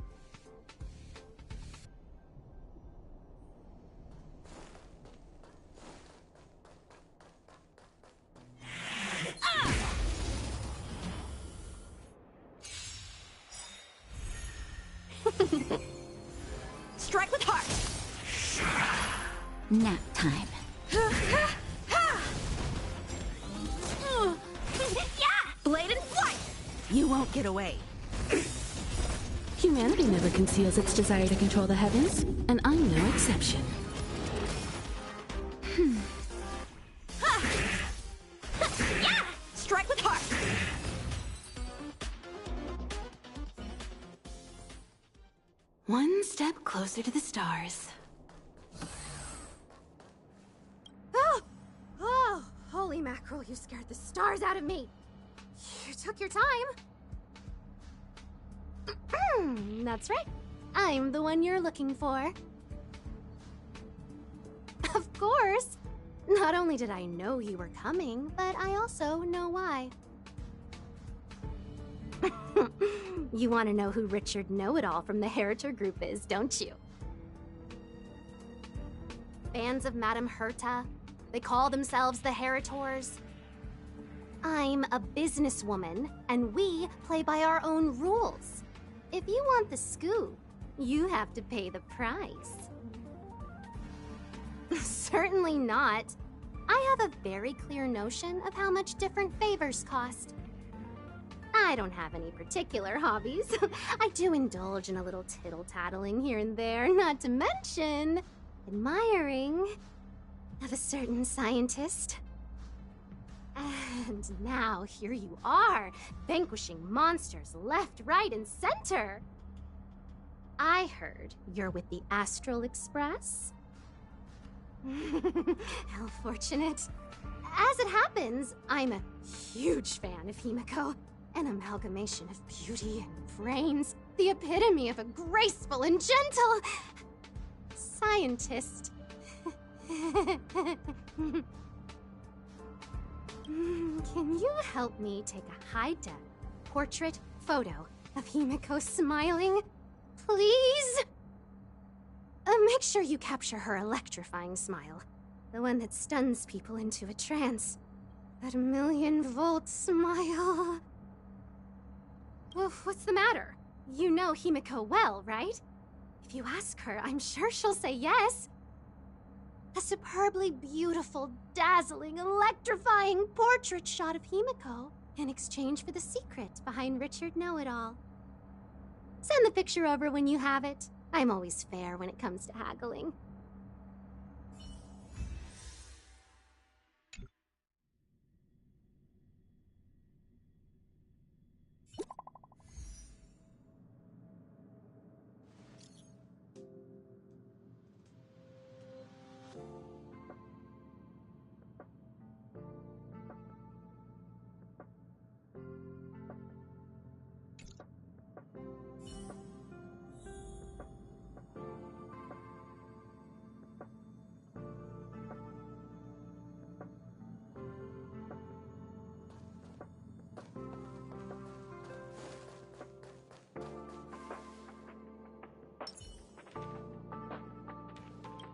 Strike with heart! Nap time. Blade and flight! You won't get away. Humanity never conceals its desire to control the heavens, and I'm no exception. Strike with heart! One step closer to the stars. Oh, holy mackerel, you scared the stars out of me. You took your time. That's right. I'm the one you're looking for. Of course. Not only did I know you were coming, but I also know why. You want to know who Richard Know-It-All from the Heritor Group is, don't you? Fans of Madame Herta. They call themselves the Heritors. I'm a businesswoman, and we play by our own rules. If you want the scoop, you have to pay the price. Certainly not. I have a very clear notion of how much different favors cost. I don't have any particular hobbies. I do indulge in a little tittle-tattling here and there, not to mention admiring of a certain scientist. And now here you are, vanquishing monsters left, right, and center. I heard you're with the Astral Express. How fortunate. As it happens, I'm a huge fan of Himiko. An amalgamation of beauty and brains. The epitome of a graceful and gentle... scientist. Can you help me take a high-def portrait photo of Himiko smiling? Please? Make sure you capture her electrifying smile. The one that stuns people into a trance. That 1,000,000-volt smile. Well, what's the matter? You know Himiko well, right? If you ask her, I'm sure she'll say yes. A superbly beautiful, dazzling, electrifying portrait shot of Himiko in exchange for the secret behind Richard Know-It-All. Send the picture over when you have it. I'm always fair when it comes to haggling.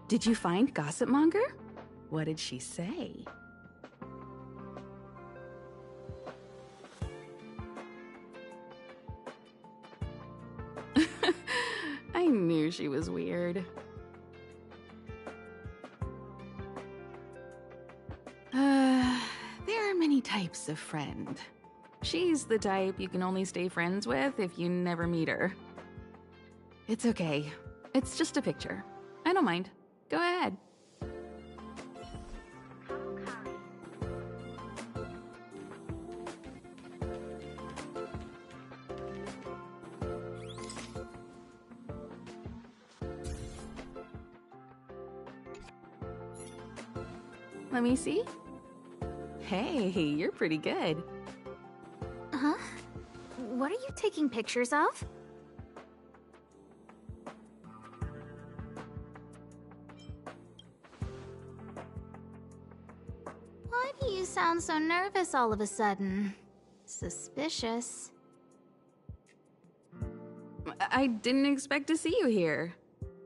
Did you find Gossip Monger? What did she say? I knew she was weird. There are many types of friend. She's the type you can only stay friends with if you never meet her. It's okay. It's just a picture. I don't mind. Go ahead. Let me see. Hey, you're pretty good. Huh? What are you taking pictures of? Why do you sound so nervous all of a sudden? Suspicious. I didn't expect to see you here.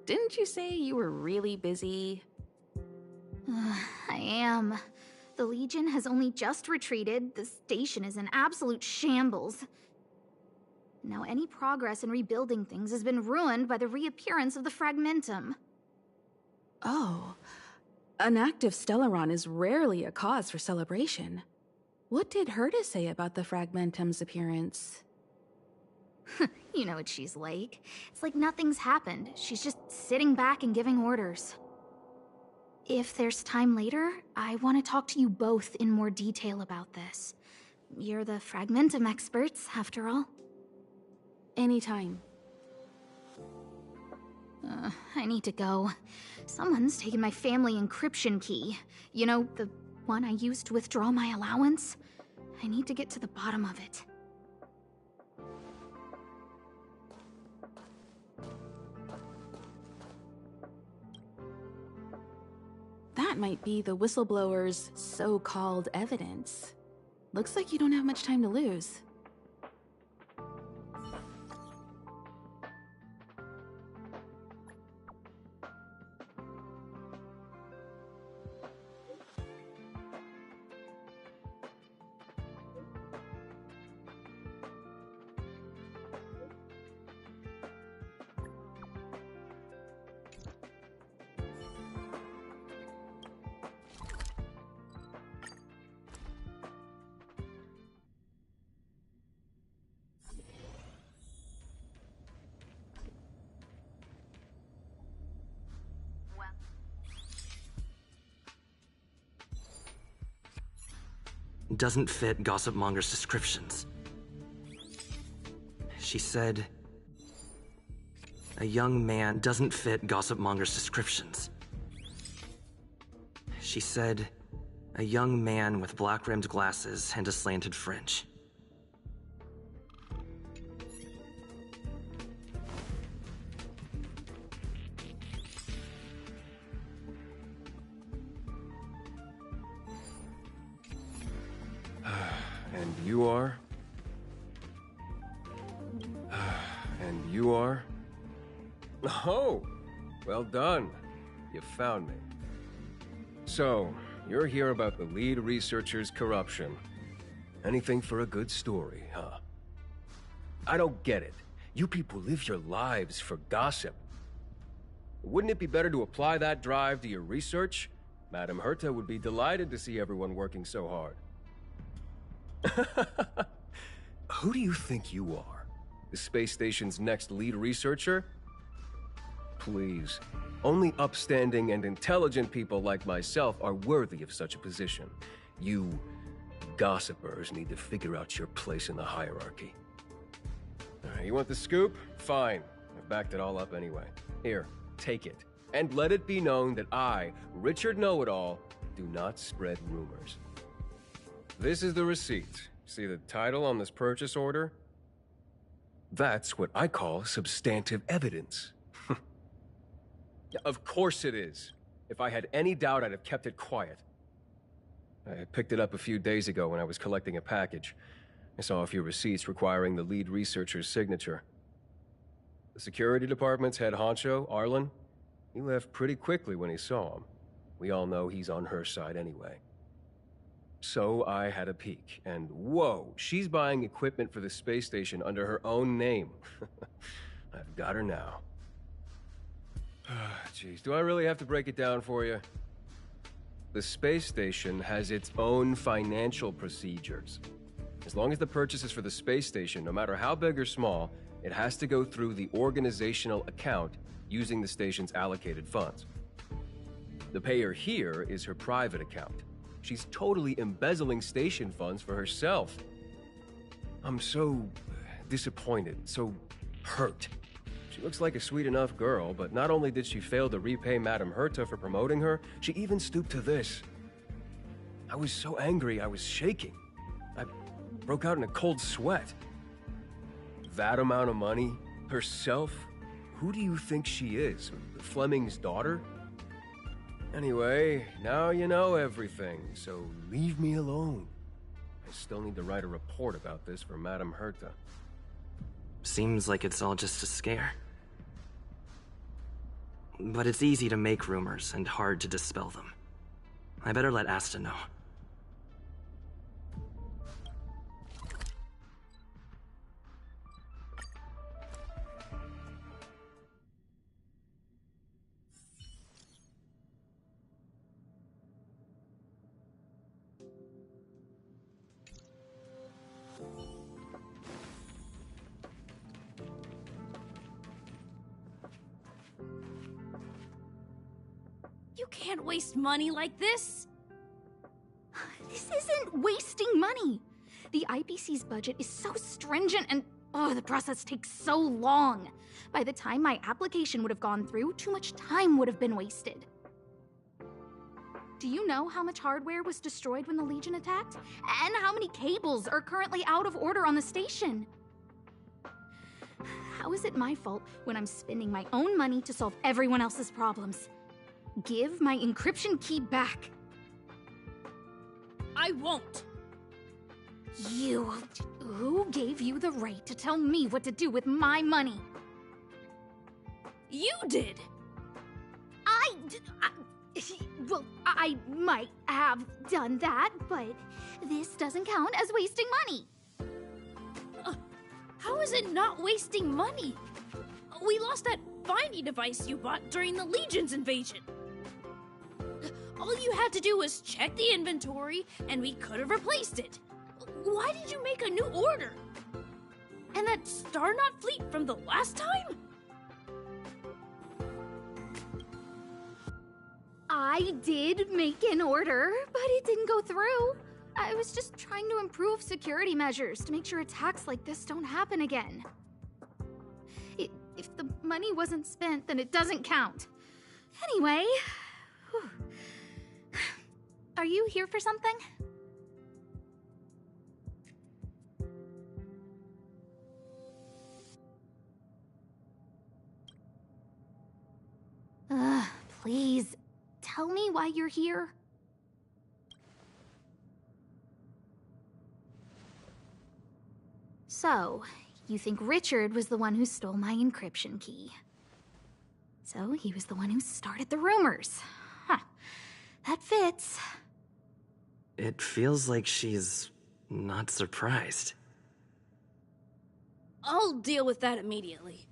Didn't you say you were really busy? I am. The Legion has only just retreated. The station is in absolute shambles. Now any progress in rebuilding things has been ruined by the reappearance of the Fragmentum. Oh. An active Stellaron is rarely a cause for celebration. What did Herta say about the Fragmentum's appearance? You know what she's like. It's like nothing's happened. She's just sitting back and giving orders. If there's time later, I want to talk to you both in more detail about this. You're the Fragmentum experts, after all. Anytime. I need to go. Someone's taken my family encryption key. You know, the one I used to withdraw my allowance? I need to get to the bottom of it. That might be the whistleblower's so-called evidence. Looks like you don't have much time to lose. Doesn't fit Gossip Monger's descriptions. She said, a young man doesn't fit Gossip Monger's descriptions. She said, a young man with black-rimmed glasses and a slanted fringe. And you are? And you are? Oh, well done. You found me. So, you're here about the lead researcher's corruption. Anything for a good story, huh? I don't get it. You people live your lives for gossip. Wouldn't it be better to apply that drive to your research? Madame Herta would be delighted to see everyone working so hard. Who do you think you are? The space station's next lead researcher? please. Only upstanding and intelligent people like myself are worthy of such a position. You gossipers need to figure out your place in the hierarchy. You want the scoop? Fine. I've backed it all up anyway. Here, take it. And let it be known that I, Richard Know-It-All, do not spread rumors. This is the receipt. See the title on this purchase order? That's what I call substantive evidence. Yeah, of course it is. If I had any doubt, I'd have kept it quiet. I picked it up a few days ago when I was collecting a package. I saw a few receipts requiring the lead researcher's signature. The security department's head honcho, Arlen, he left pretty quickly when he saw him. We all know he's on her side anyway. So I had a peek, and whoa, she's buying equipment for the space station under her own name. I've got her now. Jeez, do I really have to break it down for you? The space station has its own financial procedures. As long as the purchase is for the space station, no matter how big or small, it has to go through the organizational account using the station's allocated funds. The payer here is her private account. She's totally embezzling station funds for herself. I'm so disappointed, so hurt. She looks like a sweet enough girl, but not only did she fail to repay Madame Herta for promoting her, she even stooped to this. I was so angry I was shaking. I broke out in a cold sweat. That amount of money? Herself? Who do you think she is? Fleming's daughter? Anyway, now you know everything, so leave me alone. I still need to write a report about this for Madame Herta. Seems like it's all just a scare. But it's easy to make rumors and hard to dispel them. I better let Asta know. You can't waste money like this! This isn't wasting money! The IPC's budget is so stringent and, the process takes so long. By the time my application would have gone through, too much time would have been wasted. Do you know how much hardware was destroyed when the Legion attacked? And how many cables are currently out of order on the station? How is it my fault when I'm spending my own money to solve everyone else's problems? Give my encryption key back. I won't. You... Who gave you the right to tell me what to do with my money? You did! Well, I might have done that, but this doesn't count as wasting money. How is it not wasting money? We lost that finding device you bought during the Legion's invasion. All you had to do was check the inventory, and we could have replaced it. Why did you make a new order? And that Starnaut fleet from the last time? I did make an order, but it didn't go through. I was just trying to improve security measures to make sure attacks like this don't happen again. If the money wasn't spent, then it doesn't count. Anyway... Are you here for something? Please, tell me why you're here. So, you think Richard was the one who stole my encryption key. So, he was the one who started the rumors. Huh. That fits. It feels like she's not surprised. I'll deal with that immediately.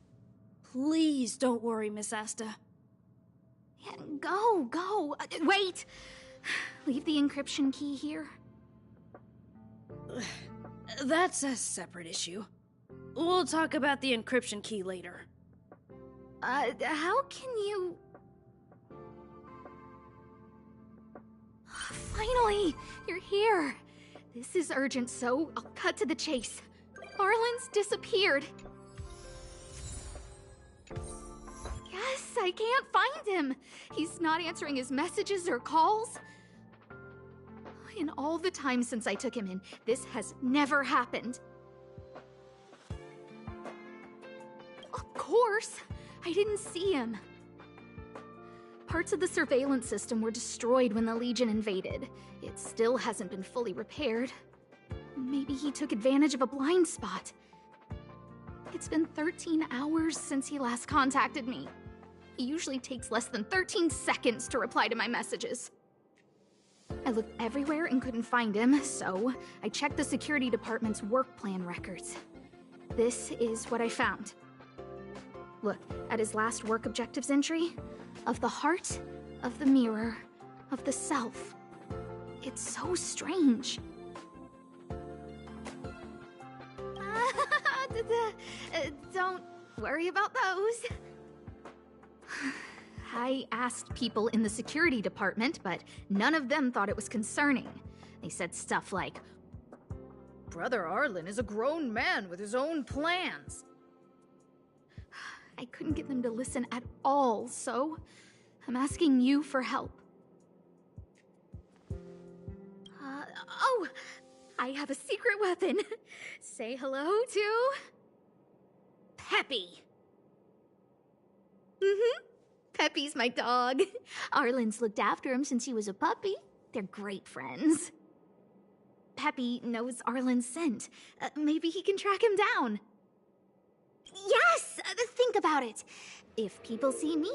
Please don't worry, Miss Asta. Yeah, go. Wait! Leave the encryption key here. That's a separate issue. We'll talk about the encryption key later. How can you... Finally! You're here! This is urgent, so I'll cut to the chase. Arlen's disappeared. Yes, I can't find him. He's not answering his messages or calls. In all the time since I took him in, this has never happened. Of course, I didn't see him. Parts of the surveillance system were destroyed when the Legion invaded. It still hasn't been fully repaired. Maybe he took advantage of a blind spot. It's been 13 hours since he last contacted me. He usually takes less than 13 seconds to reply to my messages. I looked everywhere and couldn't find him, so I checked the security department's work plan records. This is what I found. Look at his last work objectives entry. Of the heart, of the mirror, of the self. It's so strange. Don't worry about those. I asked people in the security department, but none of them thought it was concerning. They said stuff like, Brother Arlen is a grown man with his own plans. I couldn't get them to listen at all, so I'm asking you for help. Oh, I have a secret weapon. Say hello to... Peppy. Peppy's my dog. Arlen's looked after him since he was a puppy. They're great friends. Peppy knows Arlen's scent. Maybe he can track him down. Yes! Think about it. If people see me,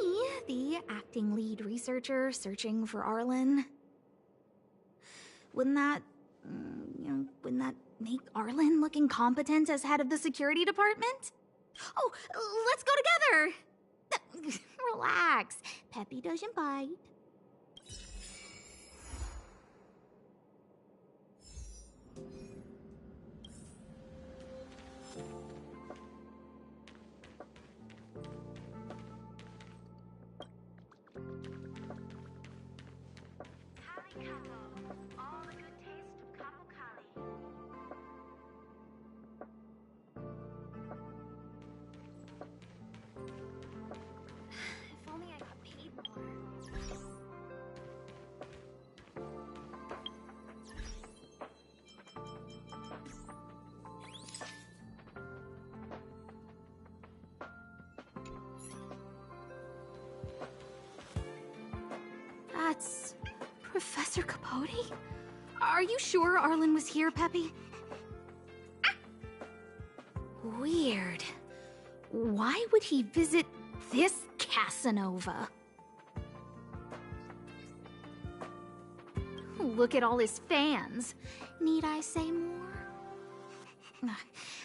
the acting lead researcher searching for Arlen, wouldn't that make Arlen look incompetent as head of the security department? Oh, let's go together! Relax. Peppy doesn't bite. That's Professor Capote? Are you sure Arlen was here, Peppy? Weird. Why would he visit this Casanova? Look at all his fans. Need I say more?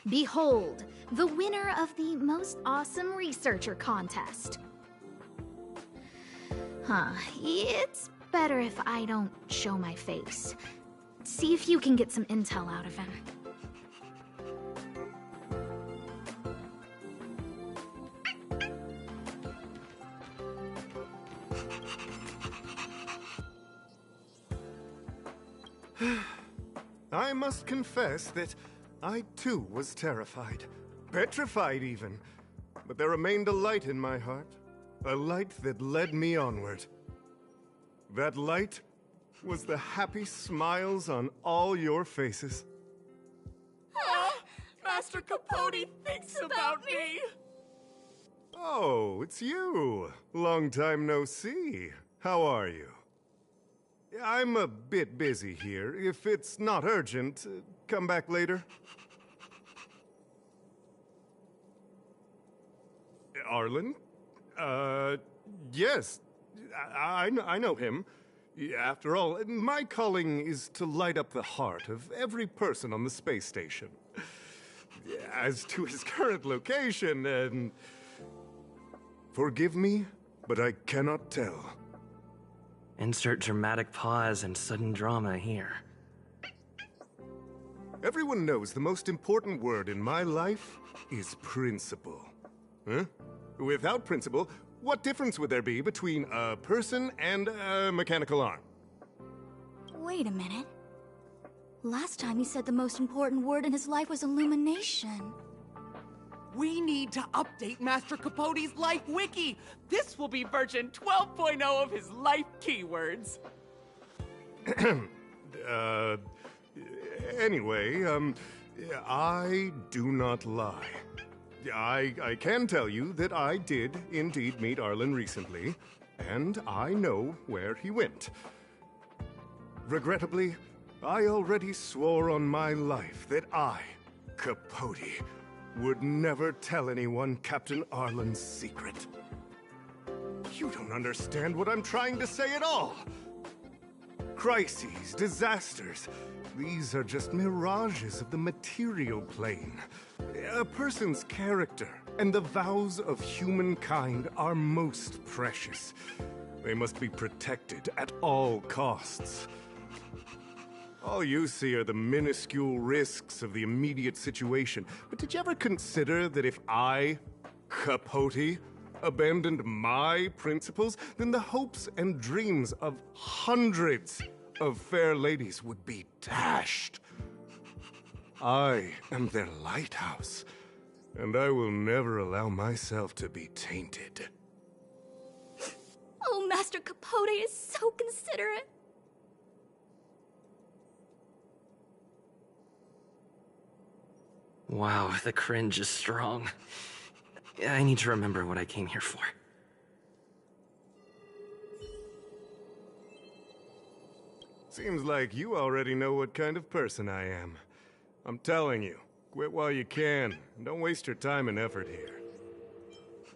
Behold, the winner of the Most Awesome Researcher contest. It's better if I don't show my face. See if you can get some intel out of him. I must confess that I too was terrified. Petrified even. But there remained a light in my heart. A light that led me onward. That light was the happy smiles on all your faces. Master Capote thinks about me! Oh, it's you. Long time no see. How are you? I'm a bit busy here. If it's not urgent, come back later. Arlen? Yes. I know him. After all, my calling is to light up the heart of every person on the space station. As to his current location, forgive me, but I cannot tell. Insert dramatic pause and sudden drama here. Everyone knows the most important word in my life is principle. Huh? Without principle, what difference would there be between a person and a mechanical arm? Wait a minute. Last time he said the most important word in his life was illumination. We need to update Master Capote's Life Wiki! This will be version 12.0 of his life keywords! Anyway, I do not lie. I can tell you that I did indeed meet Arlen recently, and I know where he went. Regrettably, I already swore on my life that I, Capote, would never tell anyone Captain Arlen's secret. You don't understand what I'm trying to say at all. Crises, disasters, these are just mirages of the material plane. A person's character and the vows of humankind are most precious. They must be protected at all costs. All you see are the minuscule risks of the immediate situation. But did you ever consider that if I, Capote, abandoned my principles, then the hopes and dreams of hundreds of fair ladies would be dashed? I am their lighthouse, and I will never allow myself to be tainted. Oh, Master Capote is so considerate. Wow, the cringe is strong. I need to remember what I came here for. Seems like you already know what kind of person I am. I'm telling you, quit while you can, and don't waste your time and effort here.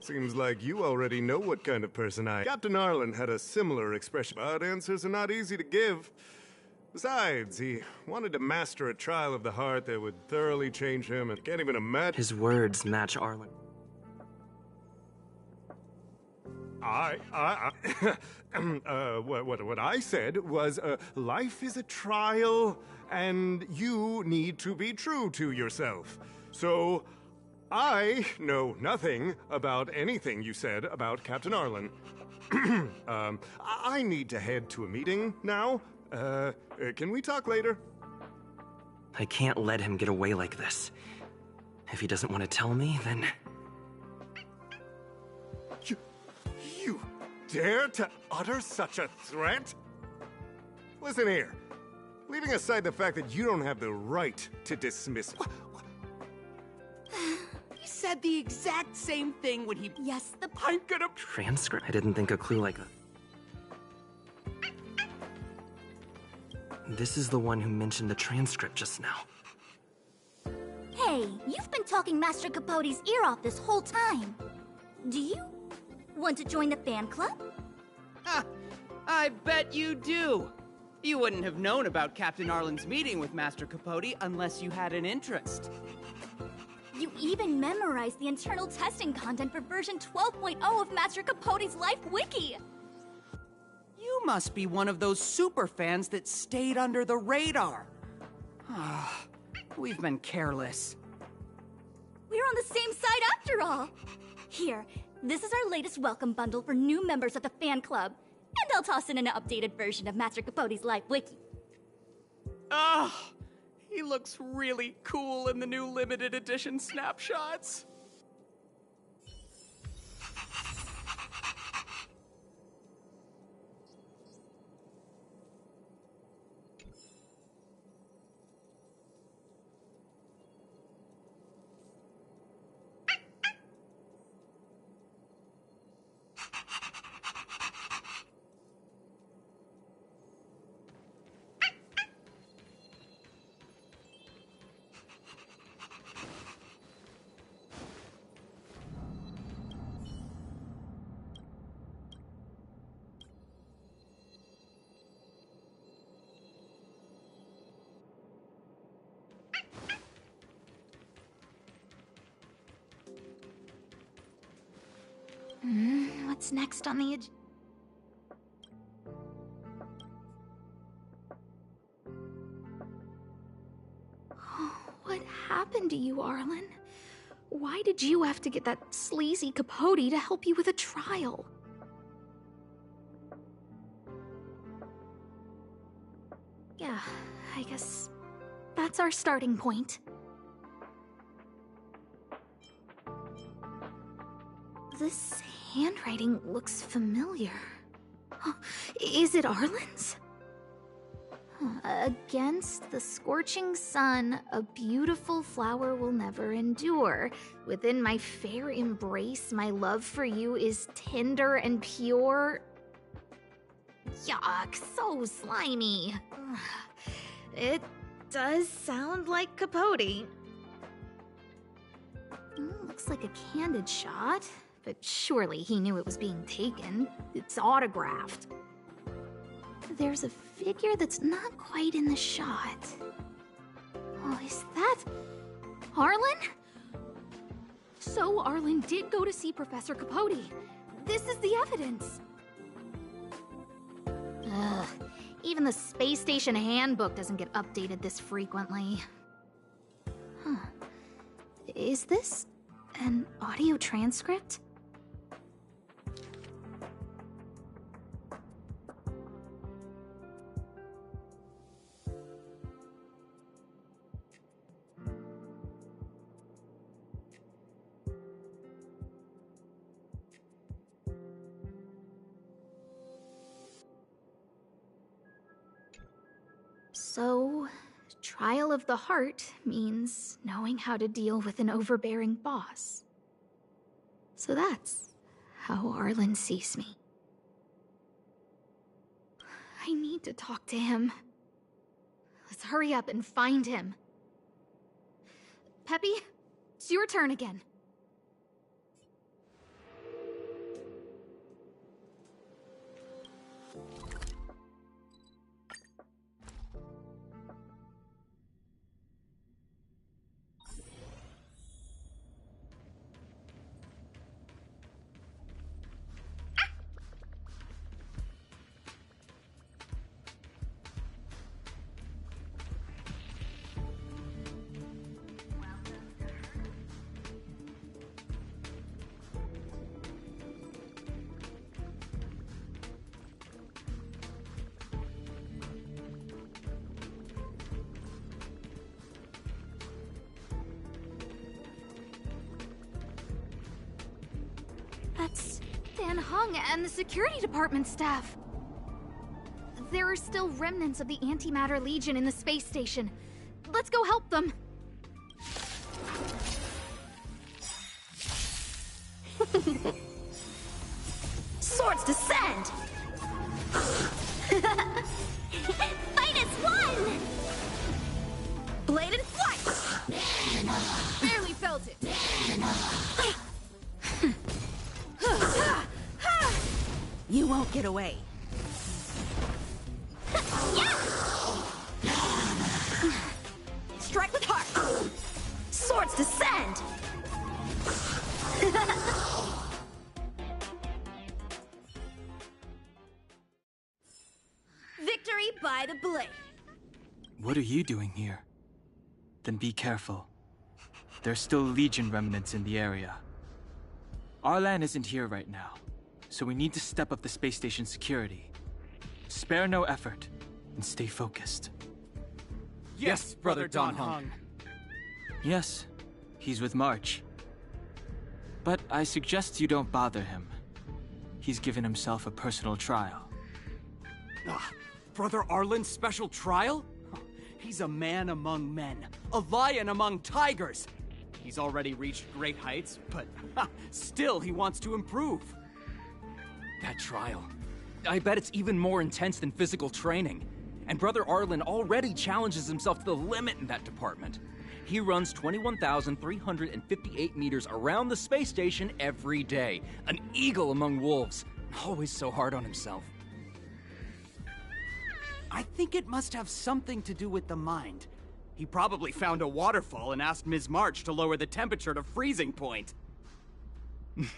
Seems like you already know what kind of person I am. Captain Arlen had a similar expression, but answers are not easy to give. Besides, he wanted to master a trial of the heart that would thoroughly change him, and can't even imagine. His words match Arlen. What I said was, life is a trial, and you need to be true to yourself. So, I know nothing about anything you said about Captain Arlen. I need to head to a meeting now. Can we talk later? I can't let him get away like this. If he doesn't want to tell me, then... You dare to utter such a threat? Listen here. Leaving aside the fact that you don't have the right to dismiss... He said the exact same thing when he... Yes, I'm gonna... Transcript? I didn't think a clue like that. This is the one who mentioned the transcript just now. Hey, you've been talking Master Capote's ear off this whole time. Do you want to join the fan club? Ha! I bet you do. You wouldn't have known about Captain Arlen's meeting with Master Capote unless you had an interest. You even memorized the internal testing content for version 12.0 of Master Capote's Life Wiki. You must be one of those super fans that stayed under the radar. We've been careless. We're on the same side after all. Here, this is our latest welcome bundle for new members of the fan club. And I'll toss in an updated version of Master Capote's Life Wiki. He looks really cool in the new limited edition snapshots. What's next on the What happened to you, Arlen? why did you have to get that sleazy Capote to help you with a trial? Yeah, I guess that's our starting point. This handwriting looks familiar. Huh, is it Arlen's? Against the scorching sun, a beautiful flower will never endure. Within my fair embrace, my love for you is tender and pure. Yuck, so slimy. It does sound like Capote. Looks like a candid shot, but surely he knew it was being taken. It's autographed. There's a figure that's not quite in the shot. Oh, is that Arlen? So Arlen did go to see Professor Capote. This is the evidence. Ugh, even the space station handbook doesn't get updated this frequently. Huh. Is this an audio transcript? So, trial of the heart means knowing how to deal with an overbearing boss. So that's how Arlen sees me. I need to talk to him. Let's hurry up and find him. Peppy, it's your turn again. That's Dan Hung and the security department staff. There are still remnants of the Antimatter Legion in the space station. Let's go help them. Swords descend! Fight as one! Blade and flight! Barely felt it. You won't get away. Strike with heart! Swords descend! Victory by the blade. What are you doing here? Then be careful. There's still Legion remnants in the area. Arlan isn't here right now, so we need to step up the space station security. Spare no effort, and stay focused. Yes, Brother Don Hung. Yes, he's with March. But I suggest you don't bother him. He's given himself a personal trial. Brother Arlen's special trial? He's a man among men, a lion among tigers. He's already reached great heights, but still he wants to improve. That trial. I bet it's even more intense than physical training. And Brother Arlen already challenges himself to the limit in that department. He runs 21,358 meters around the space station every day. An eagle among wolves. Always so hard on himself. I think it must have something to do with the mind. He probably found a waterfall and asked Ms. March to lower the temperature to freezing point.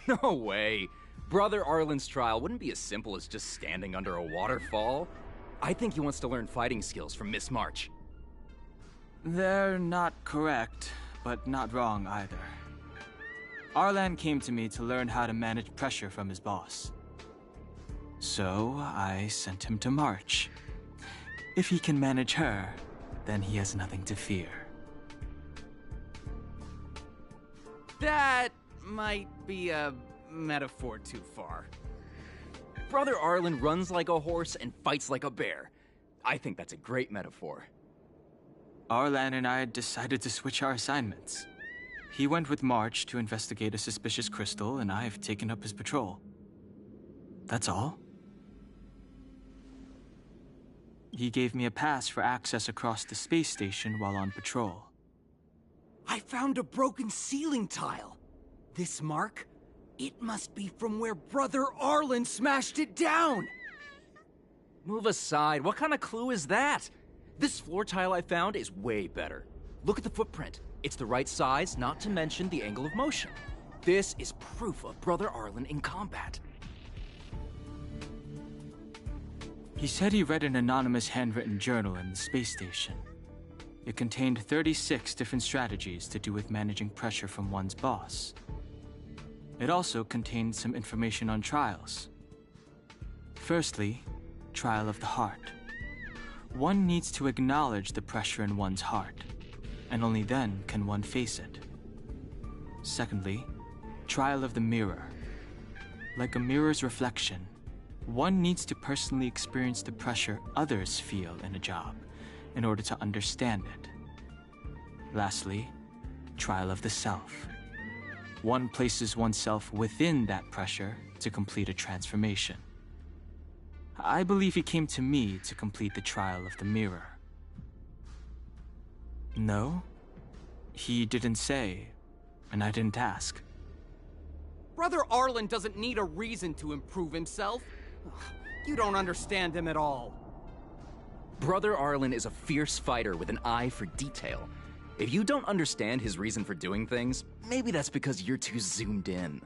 No way. Brother Arlen's trial wouldn't be as simple as just standing under a waterfall. I think he wants to learn fighting skills from Miss March. They're not correct, but not wrong either. Arlan came to me to learn how to manage pressure from his boss. So, I sent him to March. If he can manage her, then he has nothing to fear. That might be a metaphor too far. Brother Arlen runs like a horse and fights like a bear. I think that's a great metaphor. Arlan and I decided to switch our assignments. He went with March to investigate a suspicious crystal, and I've taken up his patrol. That's all. He gave me a pass for access across the space station while on patrol. I found a broken ceiling tile. This mark? It must be from where Brother Arlen smashed it down! Move aside. What kind of clue is that? This floor tile I found is way better. Look at the footprint. It's the right size, not to mention the angle of motion. This is proof of Brother Arlen in combat. He said he read an anonymous handwritten journal in the space station. It contained 36 different strategies to do with managing pressure from one's boss. It also contained some information on trials. Firstly, trial of the heart. One needs to acknowledge the pressure in one's heart, and only then can one face it. Secondly, trial of the mirror. Like a mirror's reflection, one needs to personally experience the pressure others feel in a job in order to understand it. Lastly, trial of the self. One places oneself within that pressure to complete a transformation. I believe he came to me to complete the trial of the mirror. No? He didn't say, and I didn't ask. Brother Arlen doesn't need a reason to improve himself. You don't understand him at all. Brother Arlen is a fierce fighter with an eye for detail. If you don't understand his reason for doing things, maybe that's because you're too zoomed in.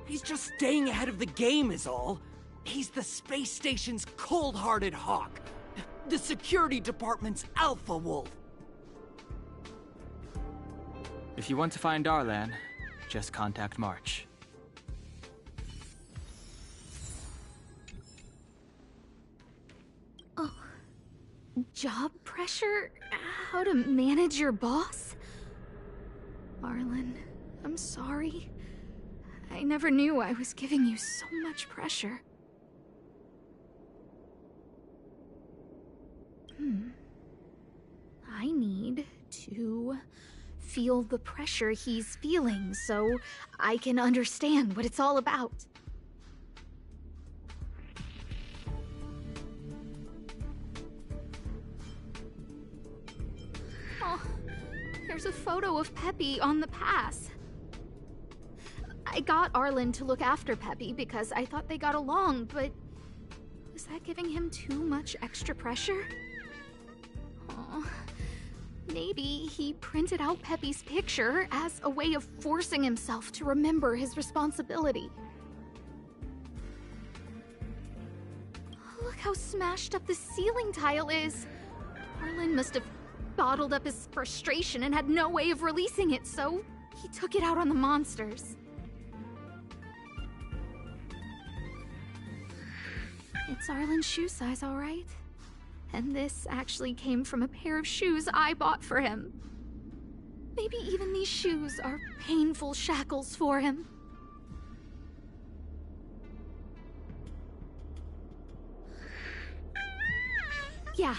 He's just staying ahead of the game is all. He's the space station's cold-hearted hawk. The security department's alpha wolf. If you want to find Arlan, just contact March. Oh. Job pressure? How to manage your boss? Arlen, I'm sorry. I never knew I was giving you so much pressure. I need to feel the pressure he's feeling so I can understand what it's all about. Oh, there's a photo of Peppy on the pass. I got Arlen to look after Peppy because I thought they got along, but was that giving him too much extra pressure? Oh, maybe he printed out Peppy's picture as a way of forcing himself to remember his responsibility. Look how smashed up the ceiling tile is. Arlen must have bottled up his frustration and had no way of releasing it, so he took it out on the monsters. It's Arlen's shoe size, all right. And this actually came from a pair of shoes I bought for him. Maybe even these shoes are painful shackles for him. Yeah,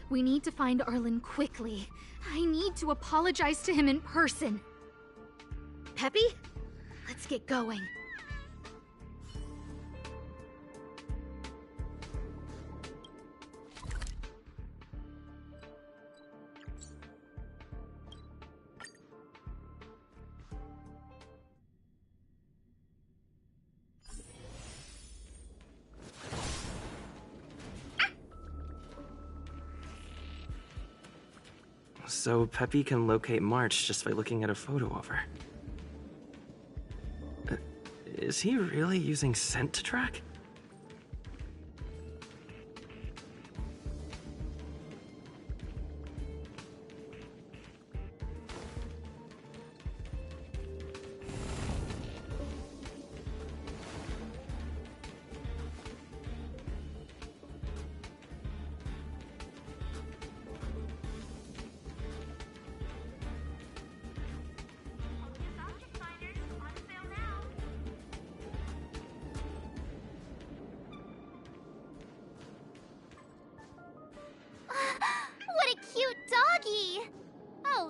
we need to find Arlen quickly. I need to apologize to him in person. Peppy, let's get going. So Peppy can locate March just by looking at a photo of her. Is he really using scent to track?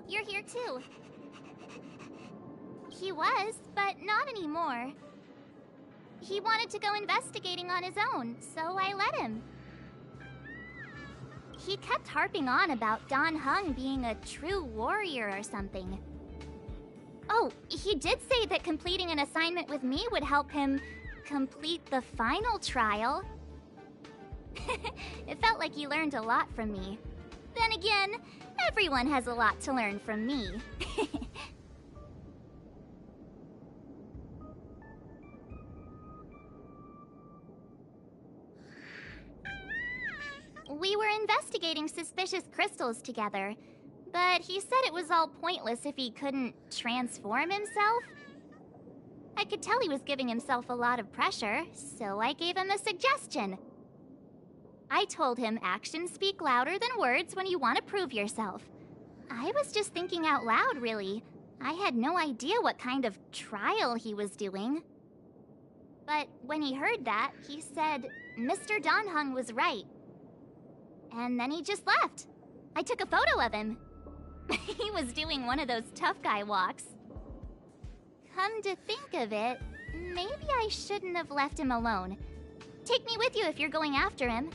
you're here too. He was, but not anymore. He wanted to go investigating on his own, so I let him. He kept harping on about Don Hung being a true warrior or something. Oh, he did say that completing an assignment with me would help him complete the final trial. It felt like he learned a lot from me. Then again, everyone has a lot to learn from me. We were investigating suspicious crystals together, but he said it was all pointless if he couldn't transform himself. I could tell he was giving himself a lot of pressure, so I gave him a suggestion. I told him actions speak louder than words when you want to prove yourself. I was just thinking out loud, really. I had no idea what kind of trial he was doing. But when he heard that, he said Mr. Don Hung was right. And then he just left. I took a photo of him. He was doing one of those tough guy walks. Come to think of it, maybe I shouldn't have left him alone. Take me with you if you're going after him.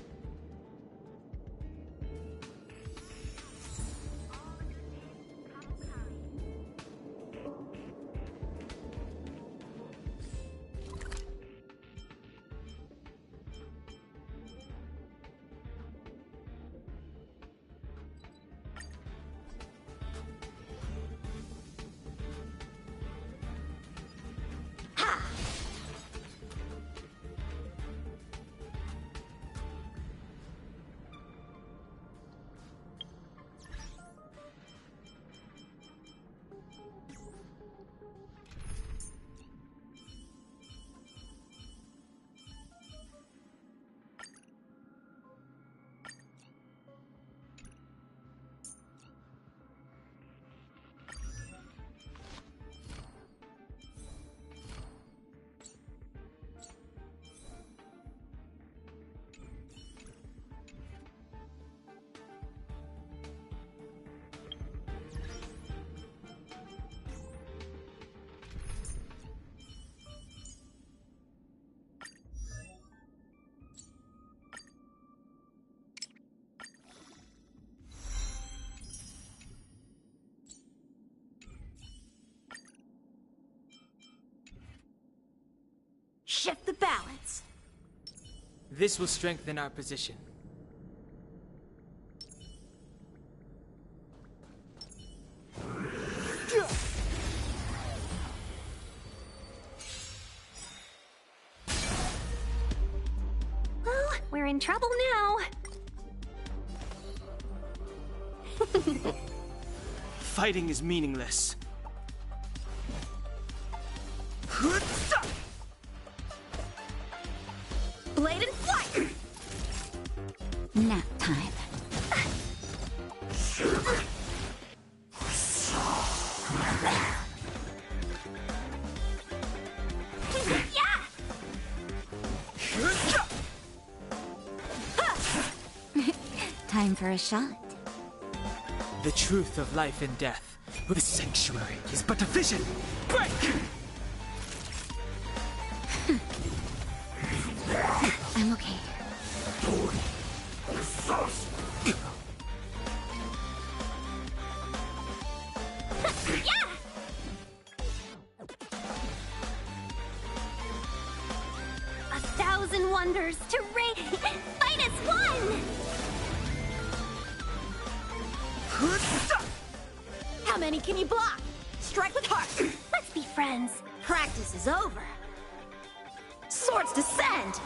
Shift the balance. This will strengthen our position. Well, we're in trouble now. Fighting is meaningless. Blade and flight! Nap time. Time for a shot. The truth of life and death. The sanctuary is but a vision. Break! I'm okay. A thousand wonders to ring. Fight as one! How many can you block? Strike with heart. Let's be friends. Practice is over. Swords descend!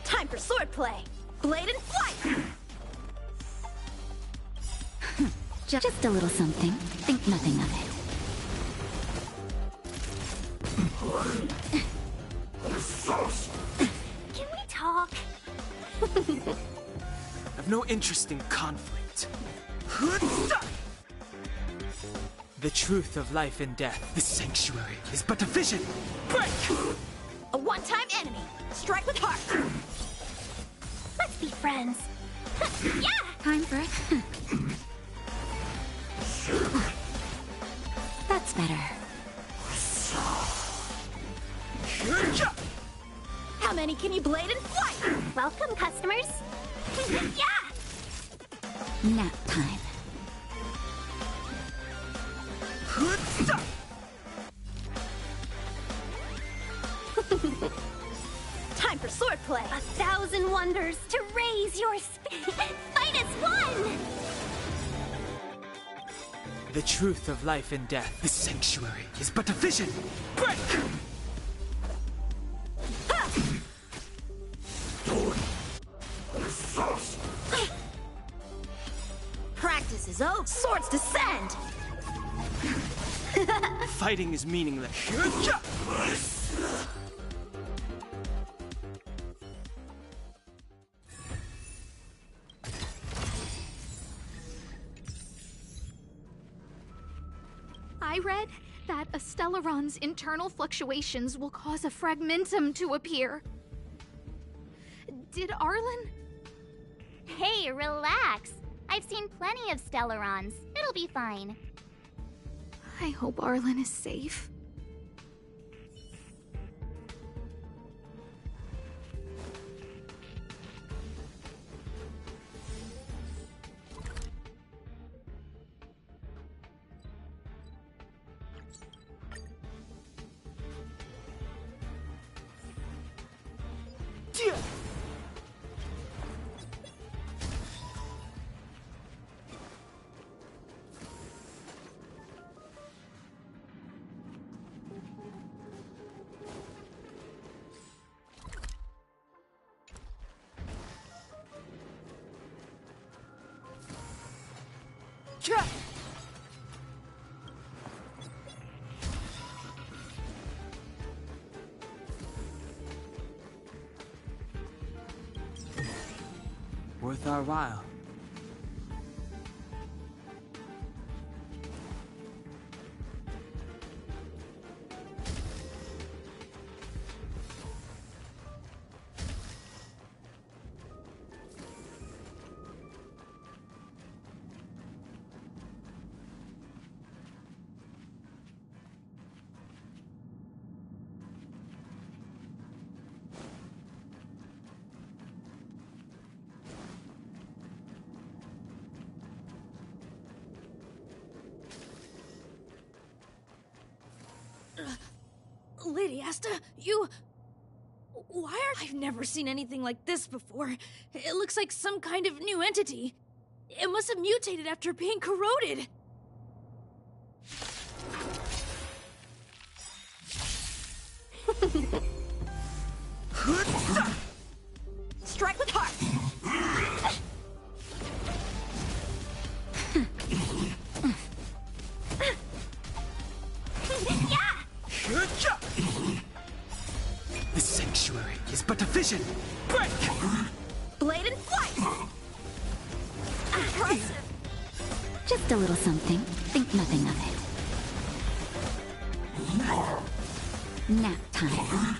Time for swordplay. Blade and flight! Just a little something. Think nothing of it. Can we talk? I've no interest in conflict. The truth of life and death. The sanctuary is but a vision. Break! A one-time enemy. Strike with heart. Let's be friends. Yeah! Time for it. That's better. How many can you blade in flight? Welcome, customers. Yeah! Nap time. Time for swordplay. 1,000 wonders to raise your fight as one! The truth of life and death. The sanctuary is but a vision. Break! Practice is over. Swords descend. Fighting is meaningless. I read that Stellarion's internal fluctuations will cause a fragmentum to appear. Did Arlen? Hey, relax. I've seen plenty of Stellarons. It'll be fine. I hope Arlen is safe. Worth our while. Lady Asta, you... Why are... I've never seen anything like this before. It looks like some kind of new entity. It must have mutated after being corroded. Strike with heart. The sanctuary is but a vision. Break! Blade in flight. Impressive. Just a little something. Think nothing of it. Nap time.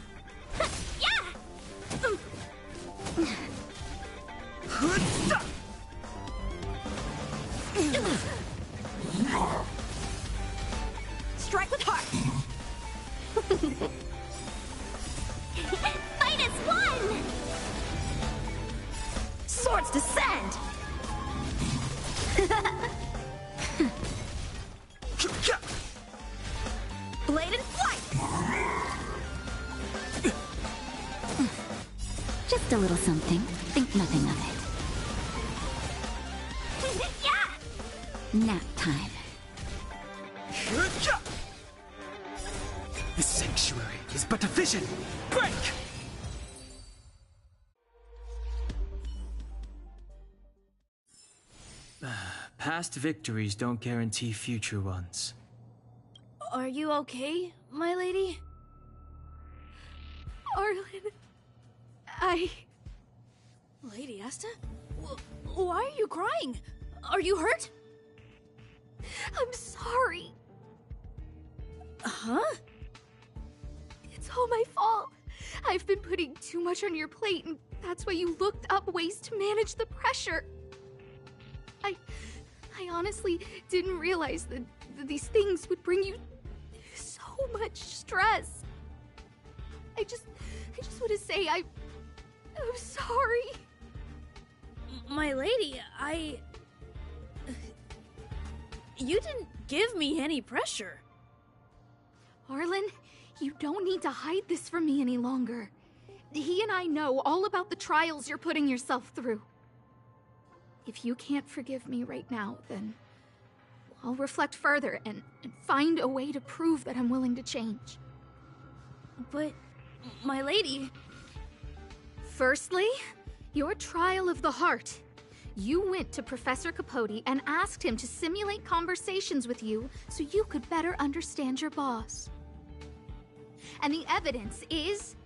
Strike with heart. Fight as one! Swords descend. Blade in flight. Just a little something. Think nothing of it. Nap time. The sanctuary is but a vision. Break! Past victories don't guarantee future ones. Are you okay, my lady? Arlen... Lady Asta? Why are you crying? Are you hurt? I'm sorry. Huh? It's all my fault. I've been putting too much on your plate, and that's why you looked up ways to manage the pressure. I honestly didn't realize that these things would bring you so much stress. I just want to say I'm sorry. My lady, You didn't give me any pressure. Arlen, you don't need to hide this from me any longer. He and I know all about the trials you're putting yourself through. If you can't forgive me right now, then I'll reflect further and find a way to prove that I'm willing to change. But, my lady... Firstly, your trial of the heart. You went to Professor Capote and asked him to simulate conversations with you so you could better understand your boss. And the evidence is...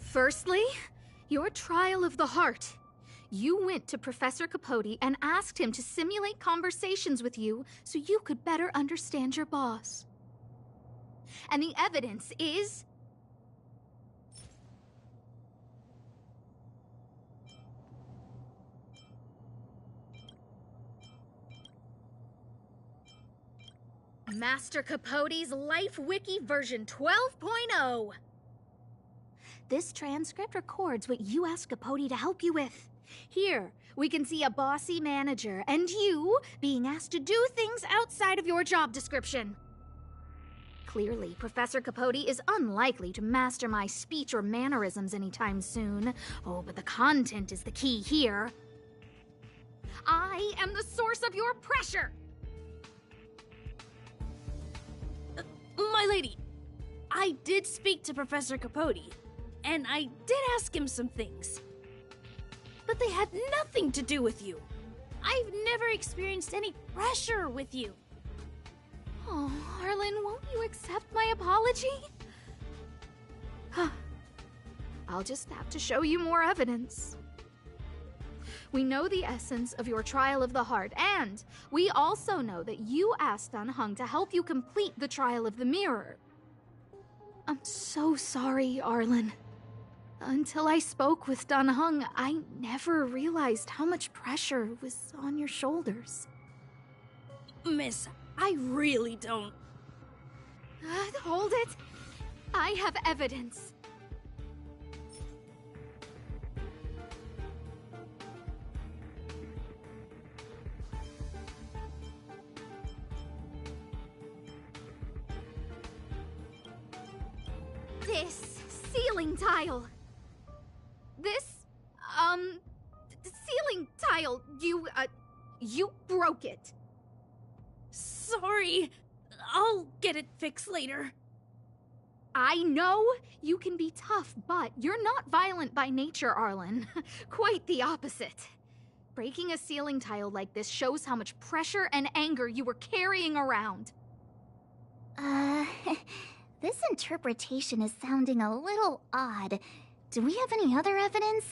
Firstly, your trial of the heart. You went to Professor Capote and asked him to simulate conversations with you so you could better understand your boss. And the evidence is... Master Capote's Life Wiki version 12.0. This transcript records what you asked Capote to help you with. Here, we can see a bossy manager and you being asked to do things outside of your job description. Clearly, Professor Capote is unlikely to master my speech or mannerisms anytime soon. Oh, but the content is the key here. I am the source of your pressure! My lady, I did speak to Professor Capote, and I did ask him some things. But they had nothing to do with you. I've never experienced any pressure with you. Oh, Arlen, won't you accept my apology? I'll just have to show you more evidence. We know the essence of your trial of the heart, and we also know that you asked Dunhung to help you complete the trial of the mirror. I'm so sorry, Arlen. Until I spoke with Dunhung, I never realized how much pressure was on your shoulders. Miss, I really don't... Hold it! I have evidence. This ceiling tile. This, ceiling tile, you broke it. Sorry. I'll get it fixed later. I know you can be tough, but you're not violent by nature, Arlen. Quite the opposite. Breaking a ceiling tile like this shows how much pressure and anger you were carrying around. This interpretation is sounding a little odd. Do we have any other evidence?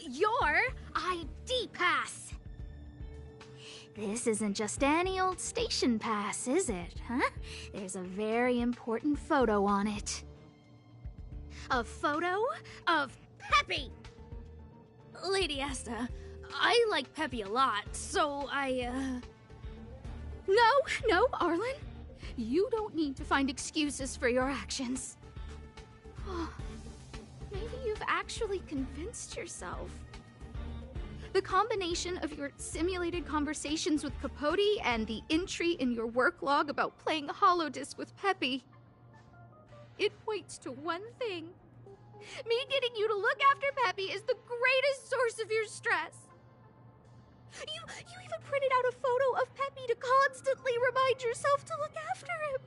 Your ID pass! This isn't just any old station pass, is it, huh? There's a very important photo on it. A photo of Peppy! Lady Asta, I like Peppy a lot, so No, Arlen. You don't need to find excuses for your actions. Maybe you've actually convinced yourself. The combination of your simulated conversations with Capote and the entry in your work log about playing holodisc with Peppy, it points to one thing. Me getting you to look after Peppy is the greatest source of your stress. You even printed out a photo of Peppy to constantly remind yourself to look after him.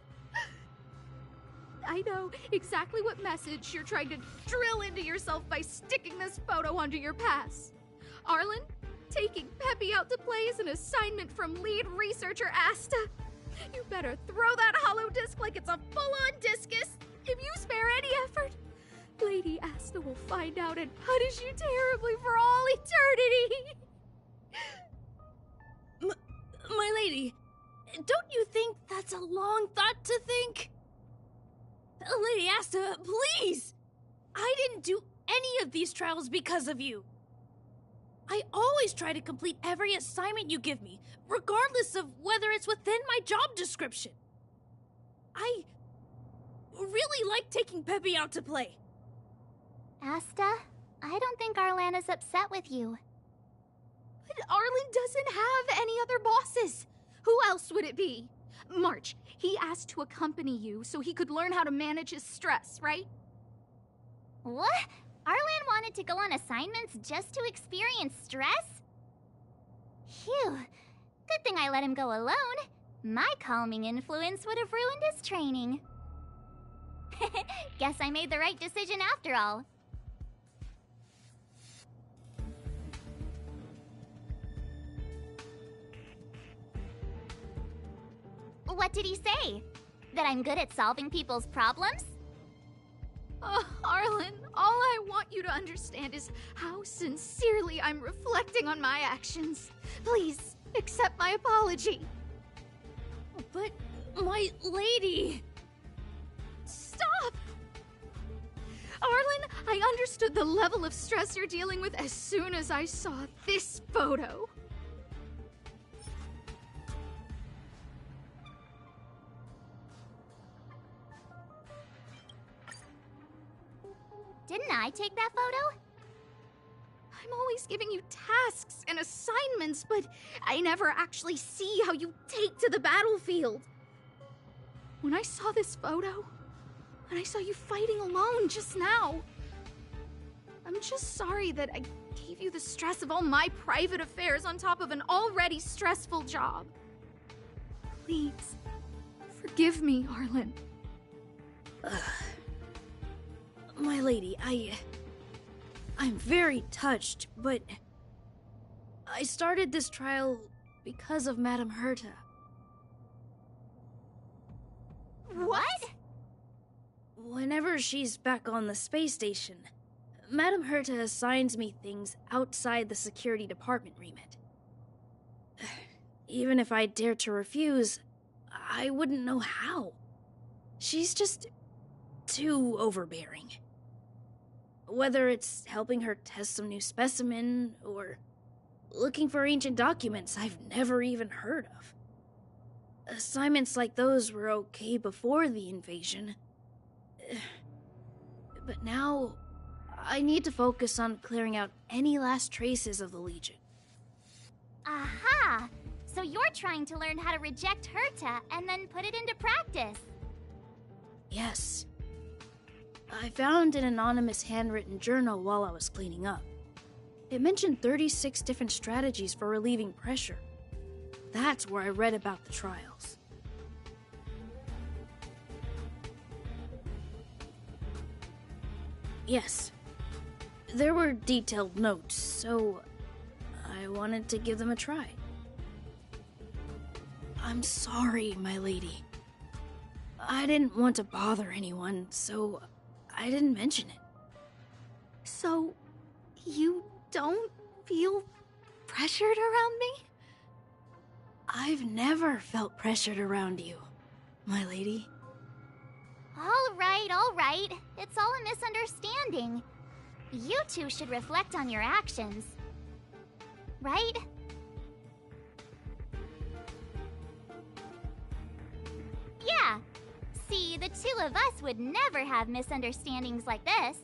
I know exactly what message you're trying to drill into yourself by sticking this photo onto your pass. Arlen, taking Peppy out to play is an assignment from lead researcher Asta. You better throw that holodisc like it's a full-on discus if you spare any effort. Lady Asta will find out and punish you terribly for all eternity. My lady, don't you think that's a long thought to think? Lady Asta, please! I didn't do any of these trials because of you. I always try to complete every assignment you give me, regardless of whether it's within my job description. I really like taking Peppy out to play. Asta, I don't think Arlan is upset with you. But Arlen doesn't have any other bosses. Who else would it be? March, he asked to accompany you so he could learn how to manage his stress, right? What? Arlan wanted to go on assignments just to experience stress? Phew. Good thing I let him go alone. My calming influence would have ruined his training. Guess I made the right decision after all. What did he say? That I'm good at solving people's problems? Oh, Arlen, all I want you to understand is how sincerely I'm reflecting on my actions. Please, accept my apology. But, my lady... Stop! Arlen, I understood the level of stress you're dealing with as soon as I saw this photo. Didn't I take that photo? I'm always giving you tasks and assignments, but I never actually see how you take to the battlefield. When I saw this photo, and I saw you fighting alone just now, I'm just sorry that I gave you the stress of all my private affairs on top of an already stressful job. Please, forgive me, Arlen. My lady, I'm very touched, but I started this trial because of Madame Herta. What? Whenever she's back on the space station, Madame Herta assigns me things outside the security department remit. Even if I dared to refuse, I wouldn't know how. She's just too overbearing. Whether it's helping her test some new specimen, or looking for ancient documents I've never even heard of. Assignments like those were okay before the invasion. But now, I need to focus on clearing out any last traces of the Legion. Aha! So you're trying to learn how to reject Herta and then put it into practice. Yes. I found an anonymous handwritten journal while I was cleaning up. It mentioned 36 different strategies for relieving pressure. That's where I read about the trials. Yes. There were detailed notes, so I wanted to give them a try. I'm sorry, my lady. I didn't want to bother anyone, so I didn't mention it. So, you don't feel pressured around me? I've never felt pressured around you, my lady. All right. It's all a misunderstanding. You two should reflect on your actions. Right? Yeah. See, the two of us would never have misunderstandings like this.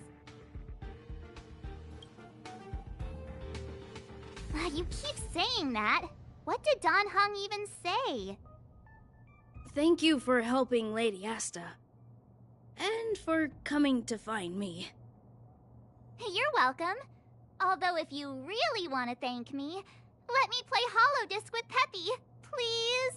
You keep saying that. What did Don Hung even say? Thank you for helping Lady Asta. And for coming to find me. You're welcome. Although if you really want to thank me, let me play Hollow Disc with Peppy, please.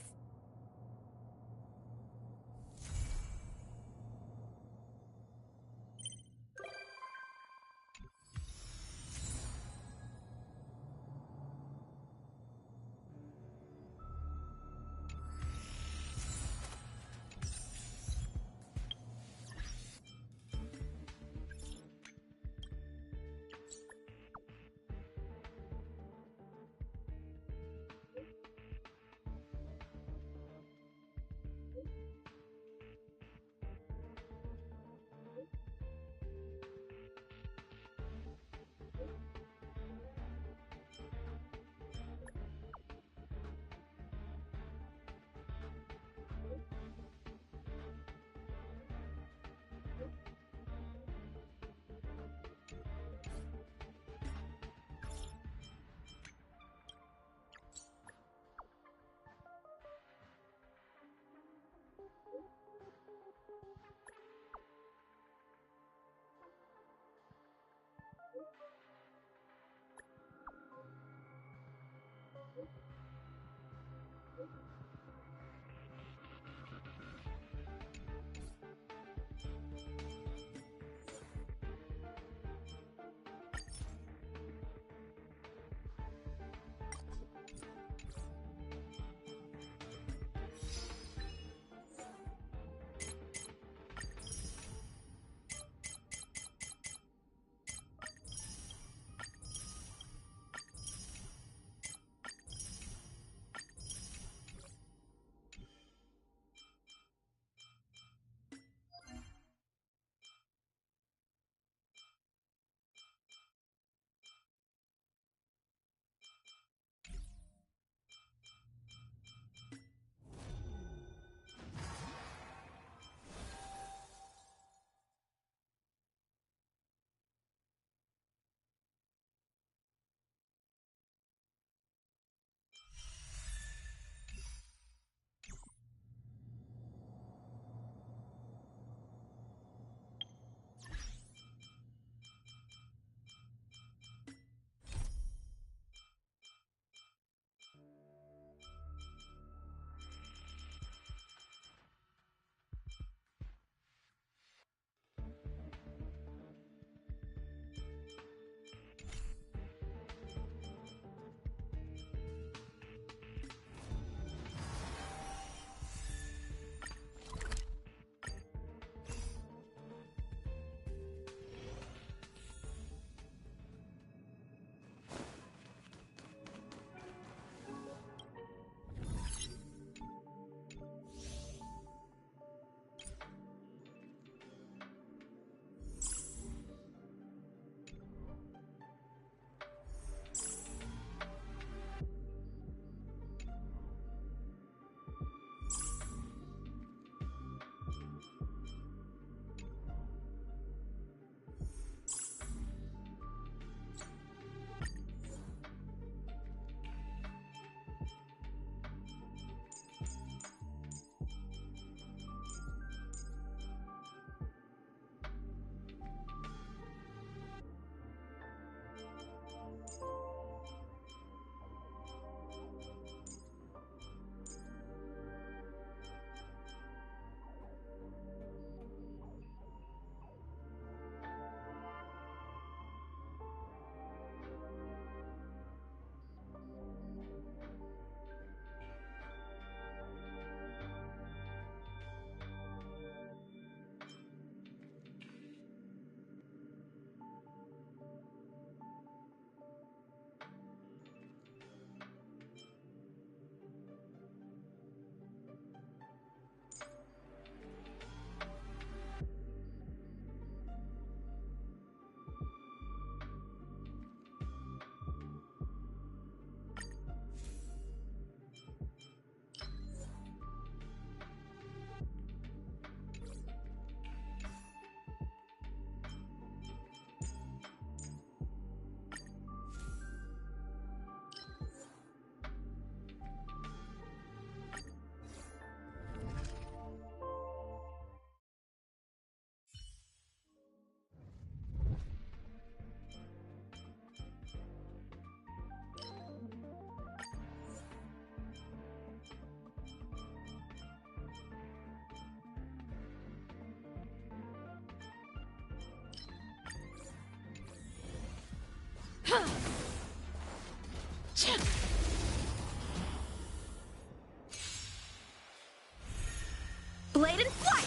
Blade in flight!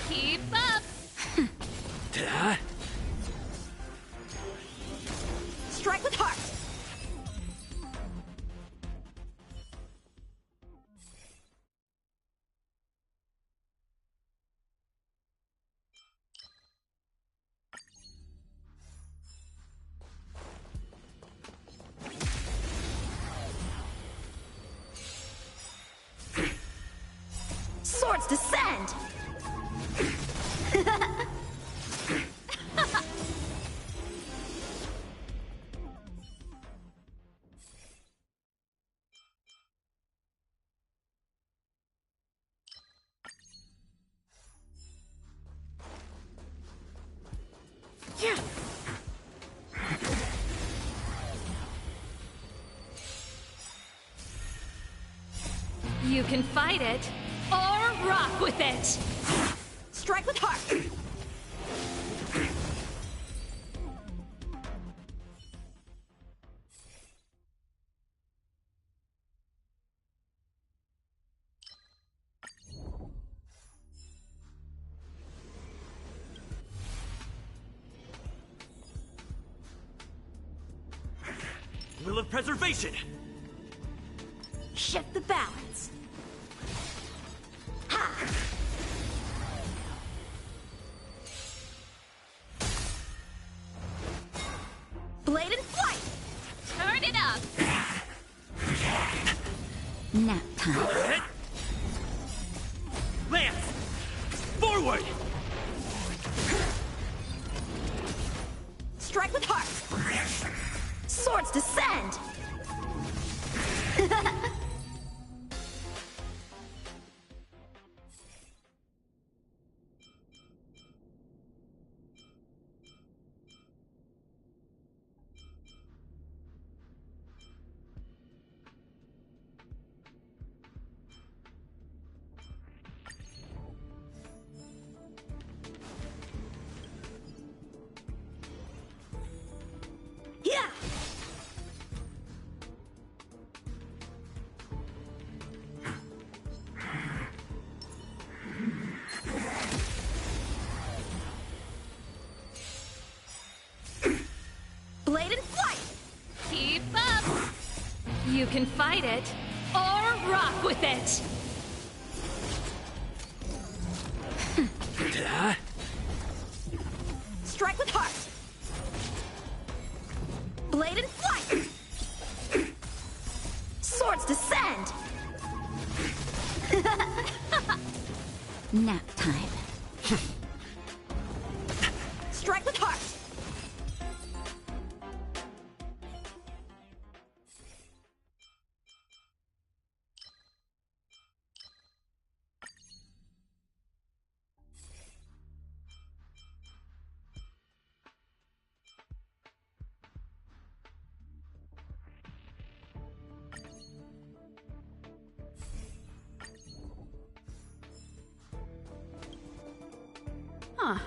Keep up! Strike with heart! Swords descend! You can fight it, or rock with it! Strike with heart! Will of preservation! Shift the balance! Ha! Blade and flight! Turn it up! Nap time. Lance! Forward! Strike with heart! Swords descend! Yeah! Blade and flight! Keep up! You can fight it, or rock with it! Strike with heart! Blade and flight! Swords descend! Nap time. Strike with heart! Huh.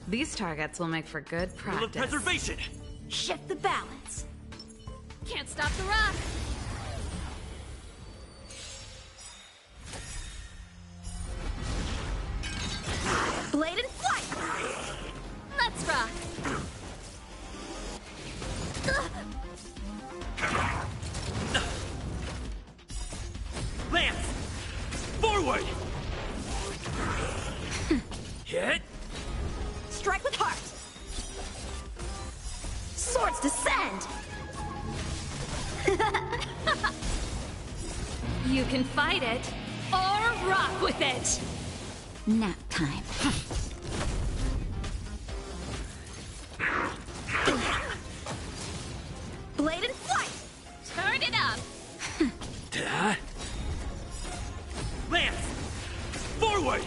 These targets will make for good Will of practice. preservation! Shift the balance! Can't stop the rock! Blade and flight! Let's rock! Lance! Forward! Hit! Strike with heart! Swords descend! You can fight it, or rock with it! Nap time. Blade and flight! Turn it up! Lance! Forward!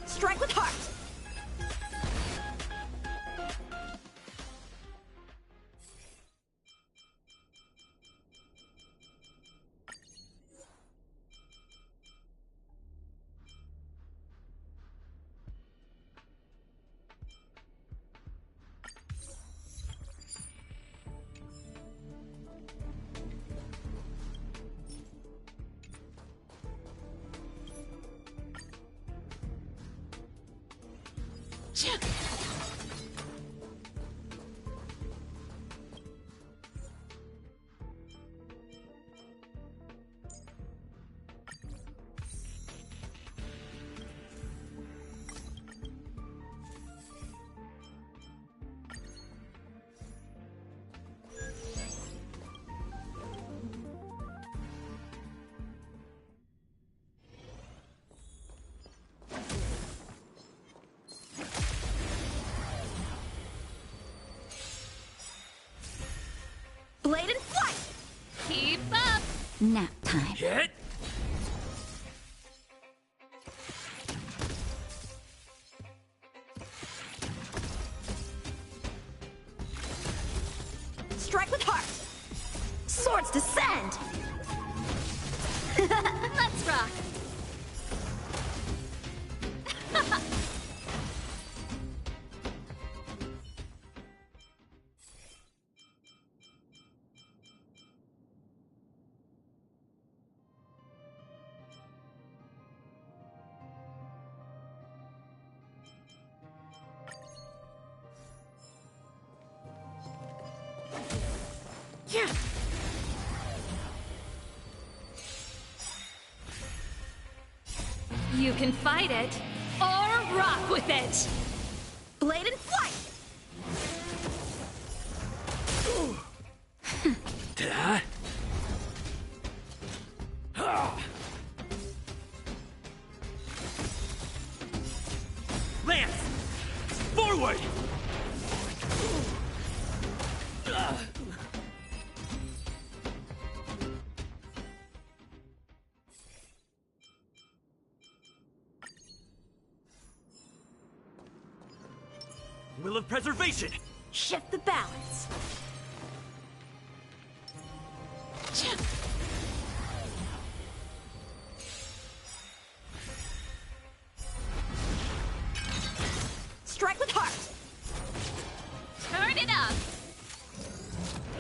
Strike with heart! Blade and flight! Keep up! Nap time. Hit! Swords descend! Let's rock! Yeah. You can fight it, or rock with it! Blade in flight! Lance! Forward! Will of Preservation! Shift the balance. Strike with heart. Turn it up!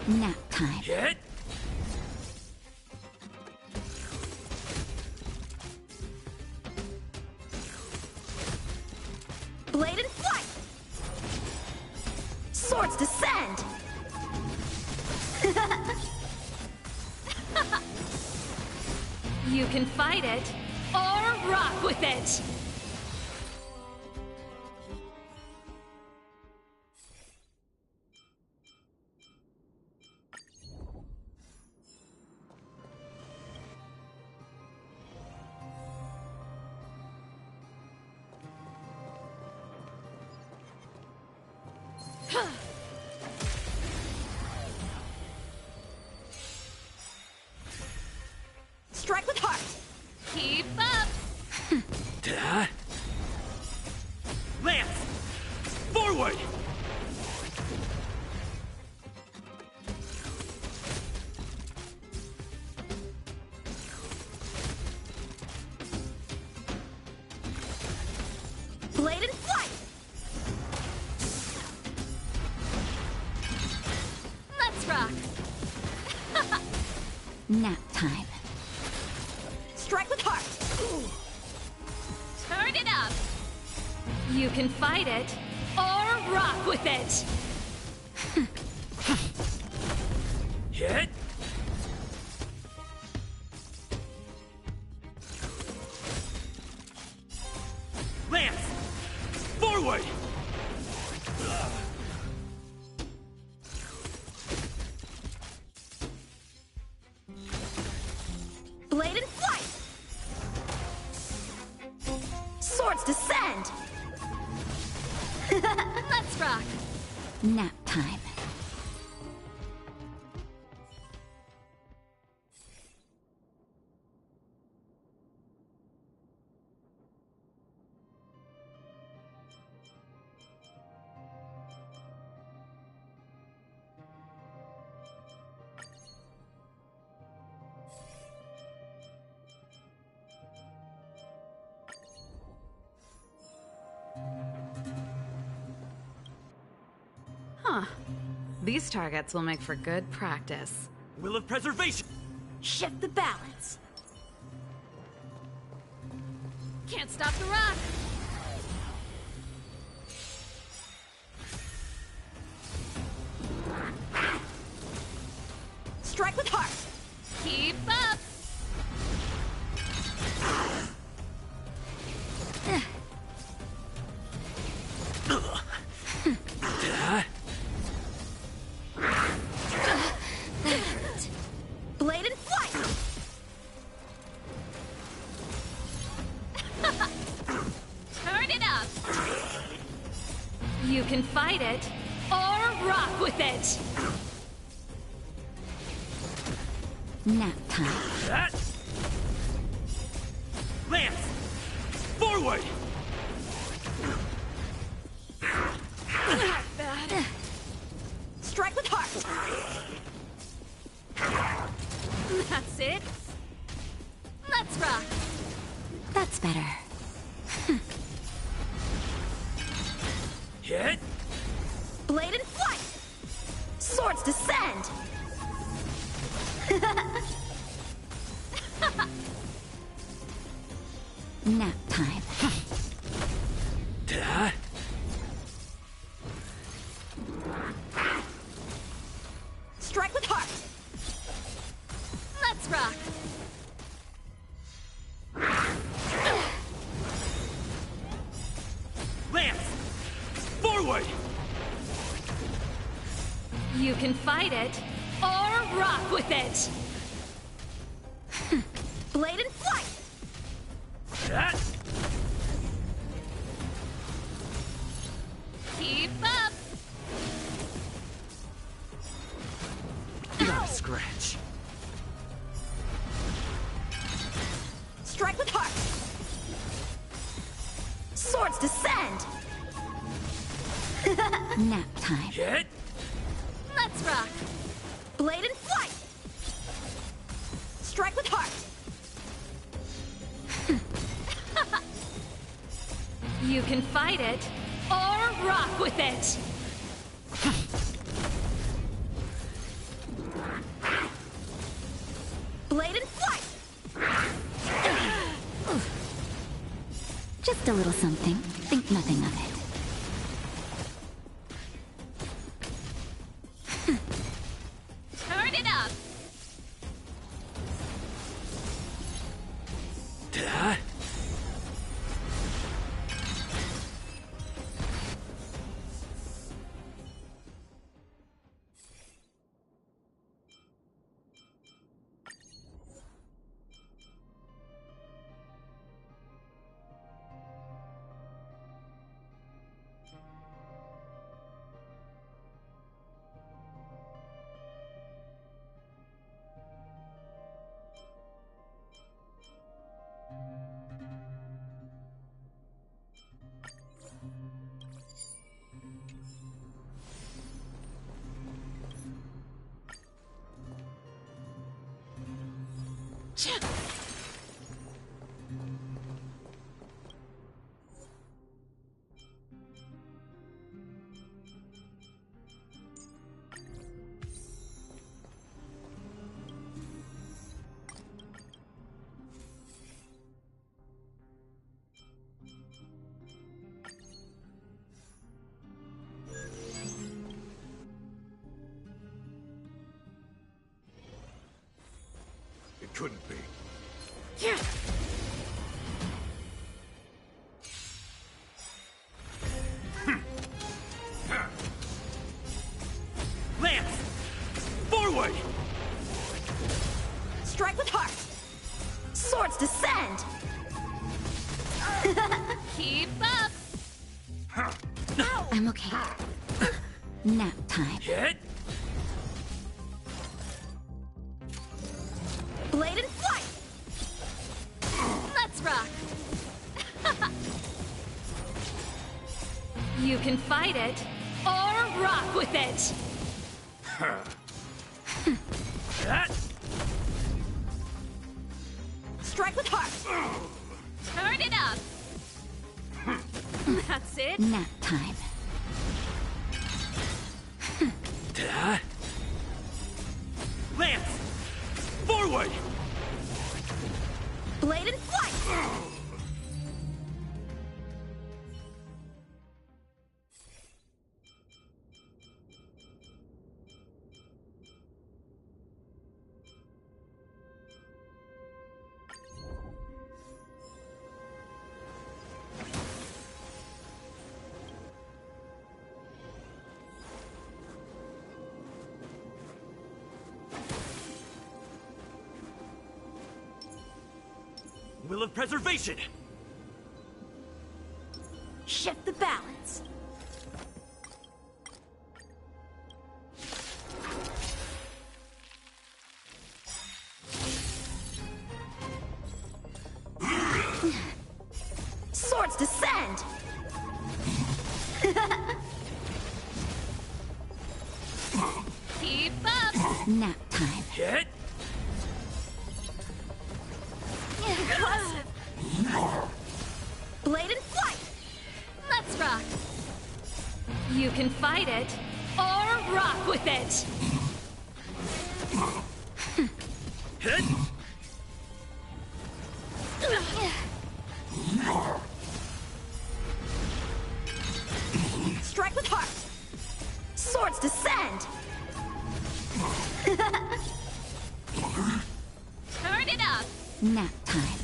Nap time. Hit! Blade in flight. Swords descend. You can fight it, or rock with it! Strike with heart. Keep up! Lance! Forward! Blade in flight. Let's rock! Nap time. Strike with heart. Turn it up! You can fight it, or rock with it! Hit! Lance! Forward! Blade in flight. Swords descend. Let's rock! Nap time. Huh. These targets will make for good practice. Will of Preservation! Shift the balance. Can't stop the rock! Strike with heart. Keep up! Blade in flight. Turn it up! You can fight it, or rock with it! Nap time. That! Lance! Forward! Not bad. Strike with heart. That's it. Let's rock! That's better. Hit! Blade in flight! Swords descend! Nap time. Da? Strike with heart! Let's rock! Lance! Forward! You can fight it, or rock with it! Blade in flight! Da? Keep up! Not a scratch. Strike with heart! Swords descend! Nap time. Hit! Let's rock! Blade in flight! Strike with heart! You can fight it, or rock with it! Blade in flight! Just a little something. Think nothing of it. Turn it up! Da? It couldn't be. Lance! Forward! Strike with heart! Swords descend! Keep up! I'm okay. Nap time. Hit! Blade in flight! Let's rock! You can fight it, or rock with it! Da? Strike with heart! Turn it up! That's it. Nap time. Da? Lance! Forward! Blade in flight! Will of Preservation! Shift the balance! Swords descend! Keep up! Nap time. Hit! Blade in flight! Let's rock! You can fight it, or rock with it! Hit! Strike with heart! Swords descend! Turn it up! Nap time.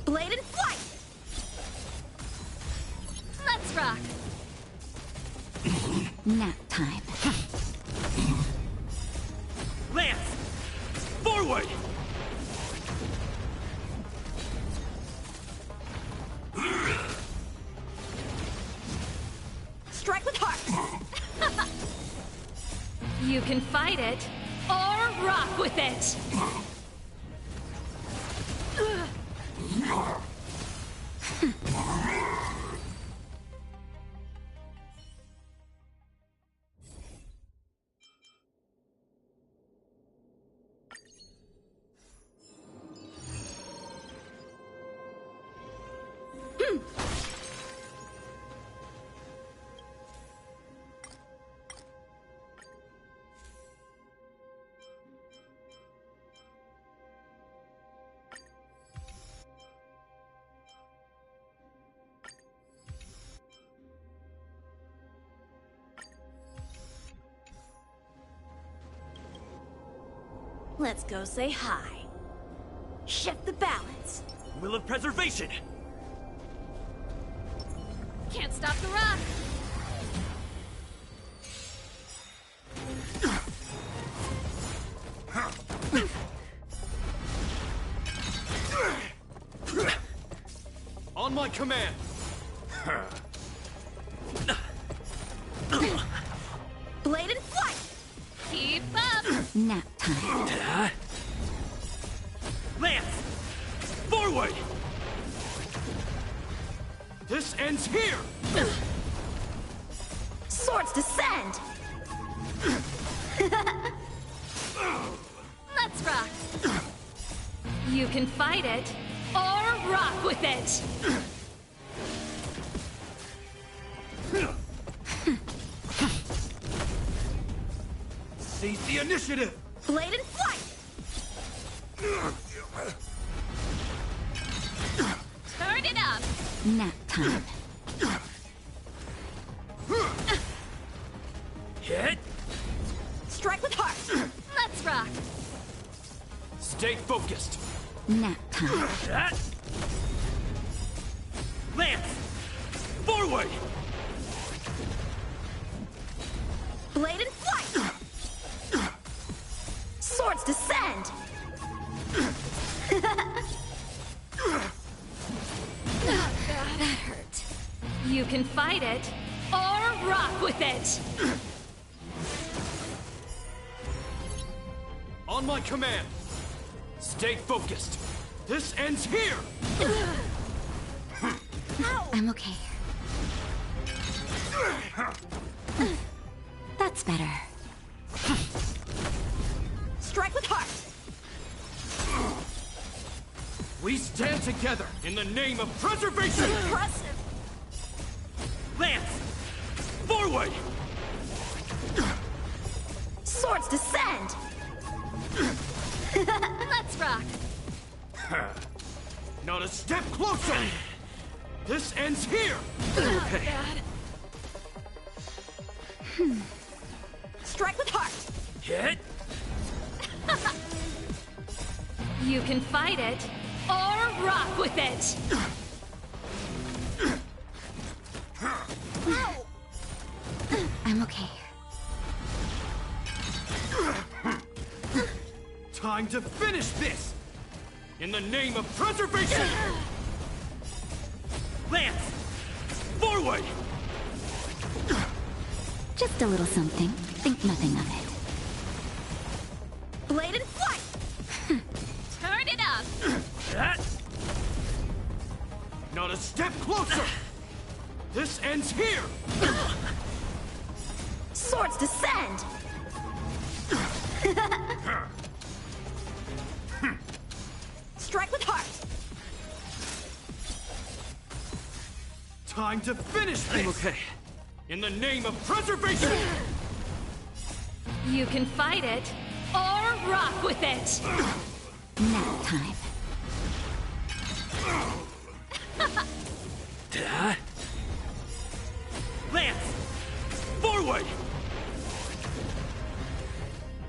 Blade in flight! Let's rock! Nap time. Lance! Forward! Strike with heart! You can fight it, or rock with it! Let's go say hi. Shift the balance. Will of Preservation! Can't stop the rock! On my command! Blade in flight! Keep up! Nap time. Lance! Forward! This ends here! Swords descend! Let's rock! You can fight it, or rock with it! Seize the initiative! Blade in flight! Turn it up! Nap time. Hit! Strike with heart! Let's rock! Stay focused! Nap time. That! Lance! Forward! Blade in flight! Swords descend! That hurt. You can fight it, or rock with it! On my command! Stay focused! This ends here! I'm okay. That's better. Strike with heart! We stand together in the name of preservation! Impressive! Lance! Forward! Swords descend! Let's rock! Not a step closer! This ends here! Okay. Strike with heart! Hit! You can fight it, or rock with it! I'm okay. Time to finish this! In the name of preservation! Lance! Forward! Just a little something. Think nothing of it. Blade in flight! Turn it up! That! Not a step closer! This ends here! Swords descend! Strike with heart! Time to finish this! I'm okay. In the name of preservation! You can fight it, or rock with it! Nap time. Lance! Forward!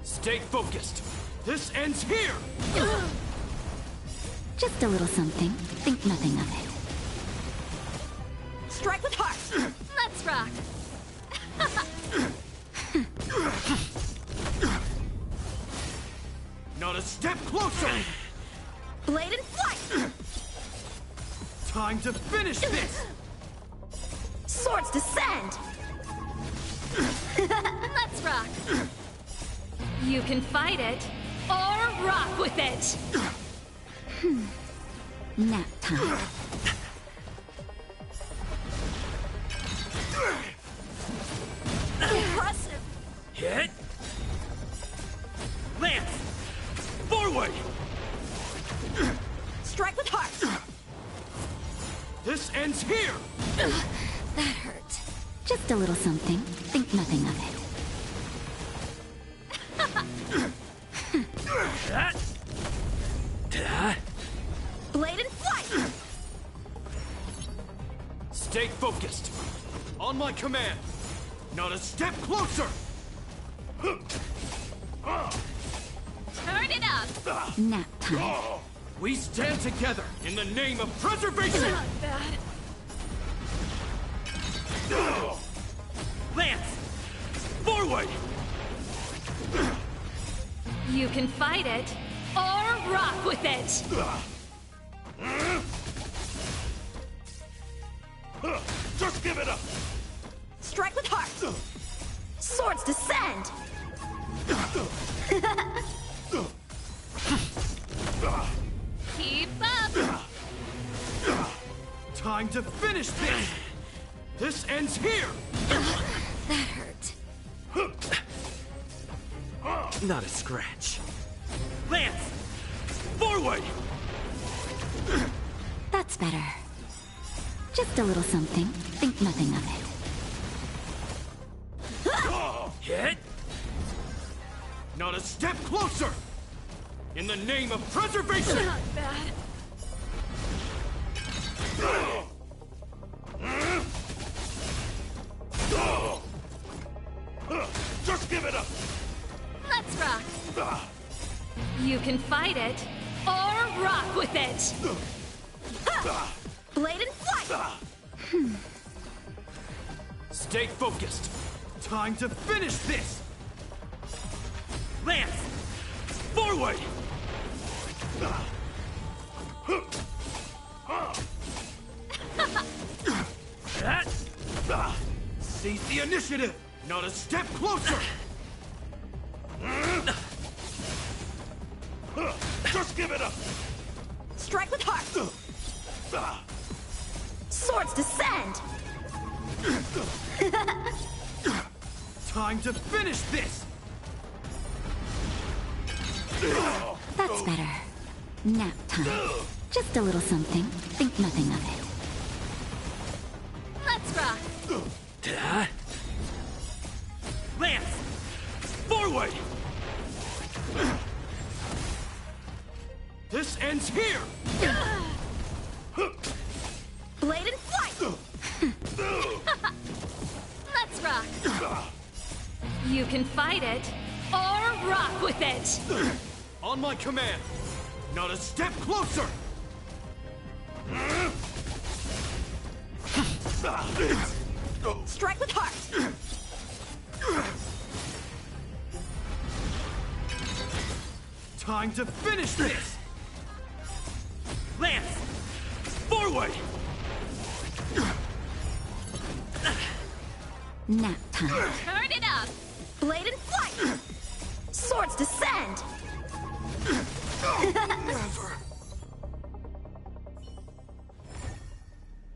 Stay focused. This ends here! Just a little something. Think nothing of it. Strike with heart! Let's rock! Not a step closer! Blade in flight! Time to finish this! Swords descend! Let's rock! You can fight it, or rock with it! Nap time. Impressive! Hit! Lance! Forward! Strike with heart! This ends here! That hurt. Just a little something. Think nothing of it. Blade in flight! Stay focused. On my command. Not a step closer! Turn it up! Nap time. We stand together in the name of preservation! Not bad. Lance! Forward! You can fight it, or rock with it! Just give it up! Strike with heart! Swords descend! Keep up! Time to finish this! This ends here! That hurt. Not a scratch. Lance! Forward! That's better. Just a little something. Think nothing of it. Hit! Not a step closer! In the name of preservation! Not bad. Just give it up! Let's rock! You can fight it, or rock with it! Blade in flight! Stay focused. Time to finish this! Lance! Forward! Seize the initiative! Not a step closer! Just give it up! Strike with heart! Swords descend! Time to finish this! That's better. Nap time. Just a little something. Think nothing of it. Let's rock! Lance! Forward! This ends here! Blade in flight! Let's rock! You can fight it, or rock with it! On my command! Not a step closer! Strike with heart! Time to finish this! Lance! Forward! Nap time. Turn it up! Blade in flight! Swords descend!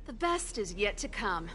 The best is yet to come.